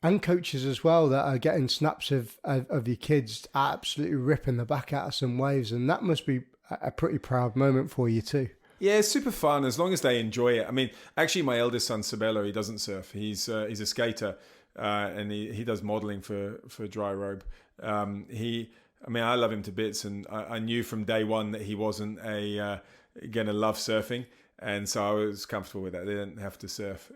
S1: and coaches as well, that are getting snaps of your kids absolutely ripping the back out of some waves, and that must be a pretty proud moment for you too.
S2: Yeah, it's super fun as long as they enjoy it. I mean, actually, my eldest son Sabella, he doesn't surf. He's a skater, and he does modelling for Dry Robe. I love him to bits, and I knew from day one that he wasn't gonna love surfing, and so I was comfortable with that. They didn't have to surf.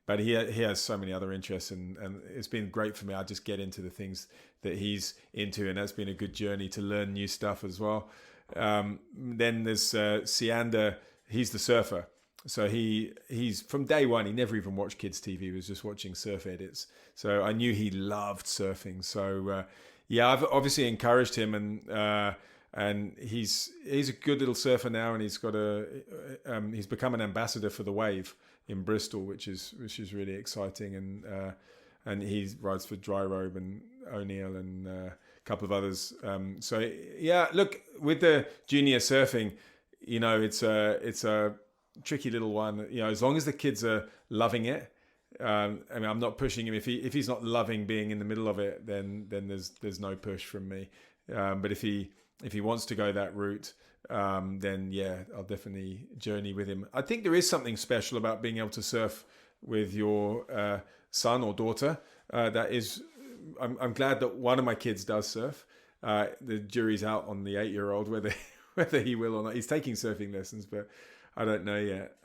S2: But he has so many other interests, and it's been great for me. I just get into the things that he's into, and that's been a good journey to learn new stuff as well. Then there's Siander. He's the surfer. So he's from day one, he never even watched kids' TV. He was just watching surf edits. So I knew he loved surfing. So I've obviously encouraged him, and he's a good little surfer now, and he's become an ambassador for the Wave in Bristol, which is really exciting, and he rides for Dry Robe and O'Neill and a couple of others. Look, with the junior surfing, it's a tricky little one. As long as the kids are loving it. I'm not pushing him. If he's not loving being in the middle of it, then there's no push from me. But if he wants to go that route, then I'll definitely journey with him. I think there is something special about being able to surf with your son or daughter. I'm glad that one of my kids does surf. The jury's out on the 8-year-old whether he will or not. He's taking surfing lessons, but I don't know yet.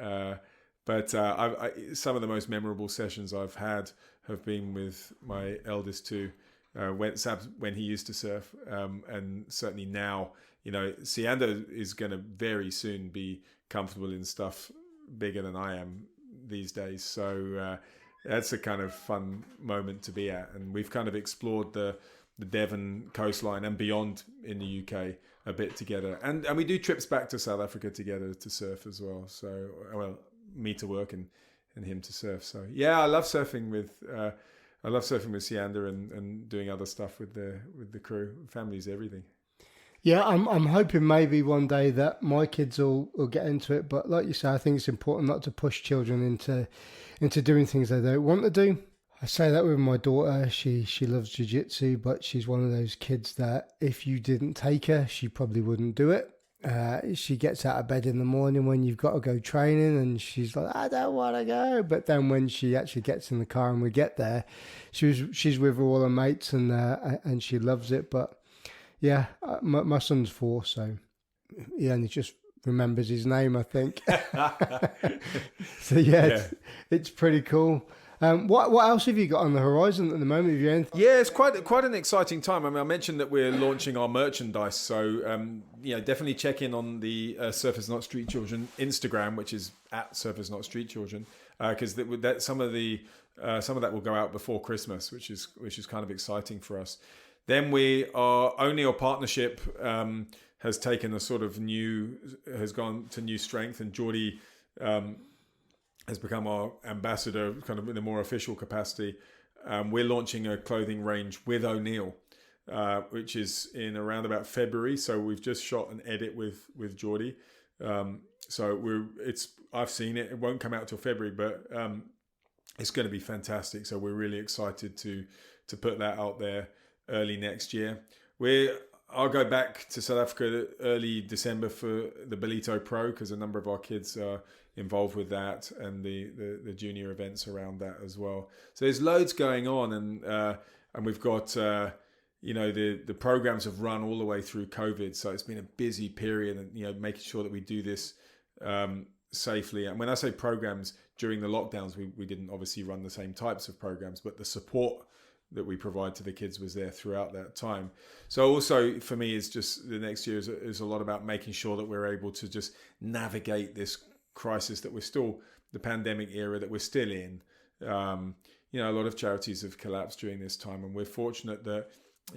S2: But some of the most memorable sessions I've had have been with my eldest two. When he used to surf, and certainly now, Siander is going to very soon be comfortable in stuff bigger than I am these days. So that's a kind of fun moment to be at, and we've kind of explored the Devon coastline and beyond in the UK a bit together, and we do trips back to South Africa together to surf as well. So me to work and him to surf. So I love surfing with I love surfing with Siander and doing other stuff with the crew. Family's everything.
S1: Yeah, I'm hoping maybe one day that my kids will get into it. But like you say, I think it's important not to push children into doing things they don't want to do. I say that with my daughter. She loves jiu-jitsu, but she's one of those kids that if you didn't take her, she probably wouldn't do it. She gets out of bed in the morning when you've got to go training, and she's like, I don't want to go. But then when she actually gets in the car and we get there, she's with all her mates and she loves it. But yeah, my son's 4, so he only just remembers his name, I think. So yeah. It's pretty cool. What else have you got on the horizon at the moment? Have you anything?
S2: Yeah, it's quite an exciting time. I mean, I mentioned that we're launching our merchandise, so definitely check in on the Surfers Not Street Children Instagram, which is at Surfers Not Street Children, because that some of that will go out before Christmas, which is kind of exciting for us. Then our Only Your Partnership has taken has gone to new strength, and Geordie has become our ambassador, kind of in a more official capacity. We're launching a clothing range with O'Neill, which is in around about February. So we've just shot an edit with Geordie. So I've seen it. It won't come out till February, but it's going to be fantastic. So we're really excited to put that out there early next year. I'll go back to South Africa early December for the Belito Pro, because a number of our kids are involved with that, and the junior events around that as well. So there's loads going on, and we've got the programs have run all the way through COVID, so it's been a busy period, and making sure that we do this safely. And when I say programs, during the lockdowns we didn't obviously run the same types of programs, but the support that we provide to the kids was there throughout that time. So also for me, it's just the next year is a lot about making sure that we're able to just navigate this crisis, that we're still the pandemic era that we're still in. A lot of charities have collapsed during this time, and we're fortunate that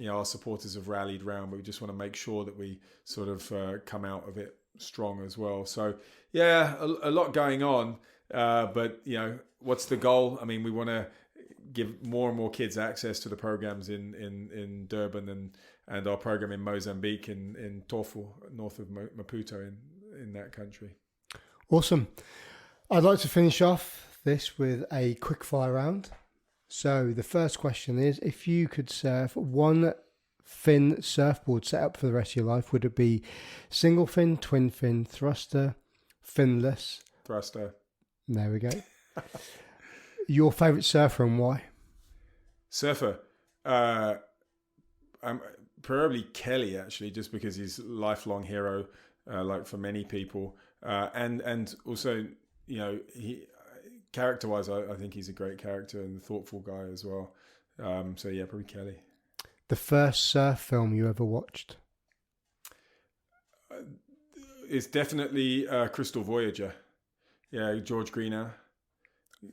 S2: our supporters have rallied round, but we just want to make sure that we sort of come out of it strong as well. So yeah, a lot going on, but what's the goal? I mean, we want to give more and more kids access to the programs in Durban and our program in Mozambique, in Tofu, north of Maputo in that country.
S1: Awesome. I'd like to finish off this with a quick fire round. So the first question is, if you could surf one fin surfboard set up for the rest of your life, would it be single fin, twin fin, thruster, finless?
S2: Thruster.
S1: There we go. Your favourite surfer and why?
S2: Surfer. I'm probably Kelly, actually, just because he's a lifelong hero, like for many people. And also, he character-wise, I think he's a great character and a thoughtful guy as well. So yeah, probably Kelly.
S1: The first surf film you ever watched?
S2: It's definitely Crystal Voyager. Yeah, George Greenough.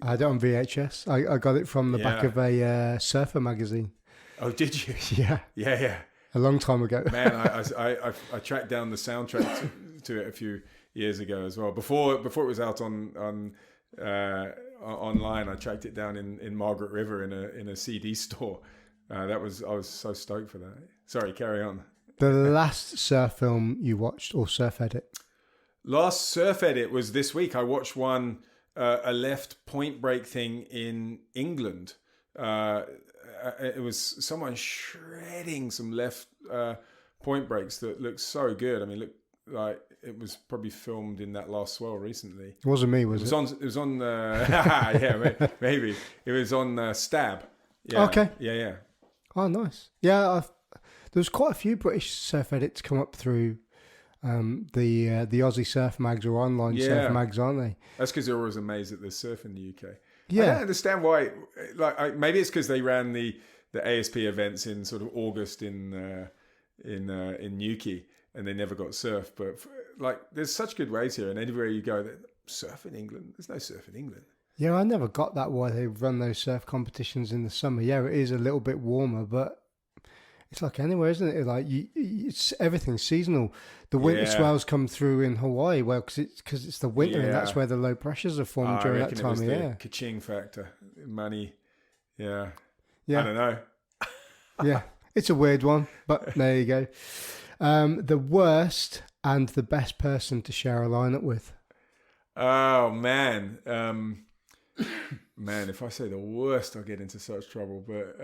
S1: I had it on VHS. I got it from the back of a surfer magazine.
S2: Oh, did you?
S1: Yeah.
S2: Yeah.
S1: A long time ago.
S2: Man, I tracked down the soundtrack to it a few years ago as well. Before it was out on online, I tracked it down in Margaret River in a CD store. I was so stoked for that. Sorry, carry on.
S1: The last surf film you watched, or surf edit?
S2: Last surf edit was this week. I watched one. A left point break thing in England. It was someone shredding some left point breaks that looked so good. I mean, looked like it was probably filmed in that last swell recently. It
S1: wasn't me, was it?
S2: It was on. Yeah, maybe it was on Stab. Yeah.
S1: Okay.
S2: Yeah.
S1: Oh, nice. Yeah, there's quite a few British surf edits come up through. The Aussie surf mags or online surf mags, aren't they?
S2: That's because they're always amazed at the surf in the UK.
S1: Yeah,
S2: I don't understand why. Maybe it's because they ran the ASP events in sort of August in Newquay, and they never got surf. But there's such good waves here, and anywhere you go, surf in England. There's no surf in England.
S1: Yeah, I never got that why they run those surf competitions in the summer. Yeah, it is a little bit warmer, but it's like anywhere, isn't it? Like it's everything's seasonal. The winter swells come through in Hawaii, because it's the winter, and that's where the low pressures are formed during that time of year.
S2: Ka-ching factor, money, yeah.
S1: Yeah.
S2: I don't know.
S1: Yeah, it's a weird one, but there you go. The worst and the best person to share a lineup with.
S2: Oh man, man! If I say the worst, I'll get into such trouble. But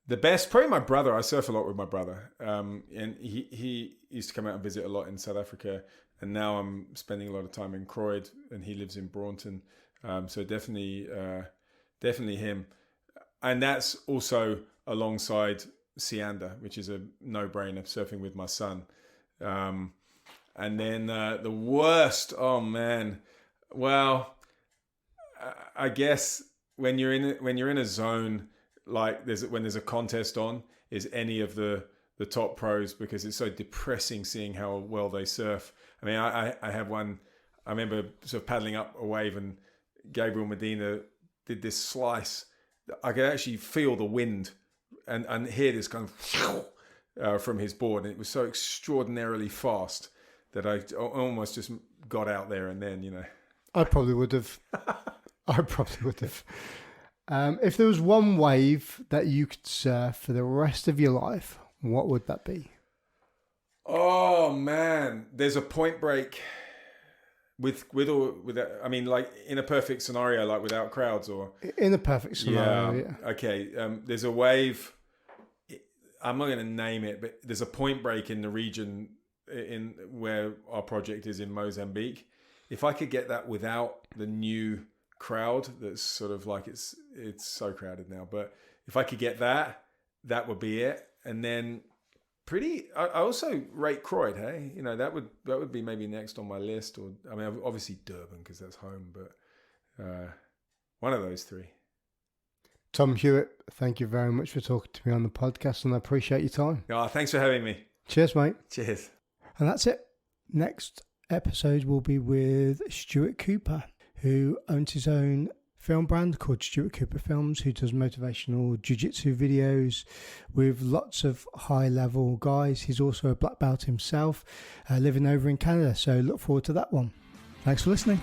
S2: the best, probably my brother. I surf a lot with my brother, and he used to come out and visit a lot in South Africa. And now I'm spending a lot of time in Croyd, and he lives in Braunton. So definitely him. And that's also alongside Sianda, which is a no-brainer, surfing with my son. And then the worst, oh man. Well, I guess when you're in a zone like when there's a contest on, is any of the top pros, because it's so depressing seeing how well they surf. I mean, I have one. I remember sort of paddling up a wave, and Gabriel Medina did this slice. I could actually feel the wind and hear this kind of from his board, and it was so extraordinarily fast that I almost just got out there and then, you know.
S1: I probably would have. If there was one wave that you could surf for the rest of your life, what would that be?
S2: Oh man, there's a point break with or without. I mean, like in a perfect scenario, like without crowds, or
S1: in a perfect scenario. Yeah.
S2: Okay. There's a wave. I'm not going to name it, but there's a point break in the region in where our project is in Mozambique. If I could get that without the new crowd, that's sort of like it's so crowded now. But if I could get that would be it. And then I also rate Croyd. Hey, you know, that would be maybe next on my list. Or I mean, obviously Durban because that's home, but one of those three.
S1: Tom Hewitt, thank you very much for talking to me on the podcast, and I appreciate your time.
S2: Oh, thanks for having me.
S1: Cheers, mate.
S2: Cheers.
S1: And that's it. Next episode will be with Stuart Cooper, who owns his own film brand called Stuart Cooper Films, who does motivational jiu-jitsu videos with lots of high-level guys. He's also a black belt himself, living over in Canada, so look forward to that one. Thanks for listening.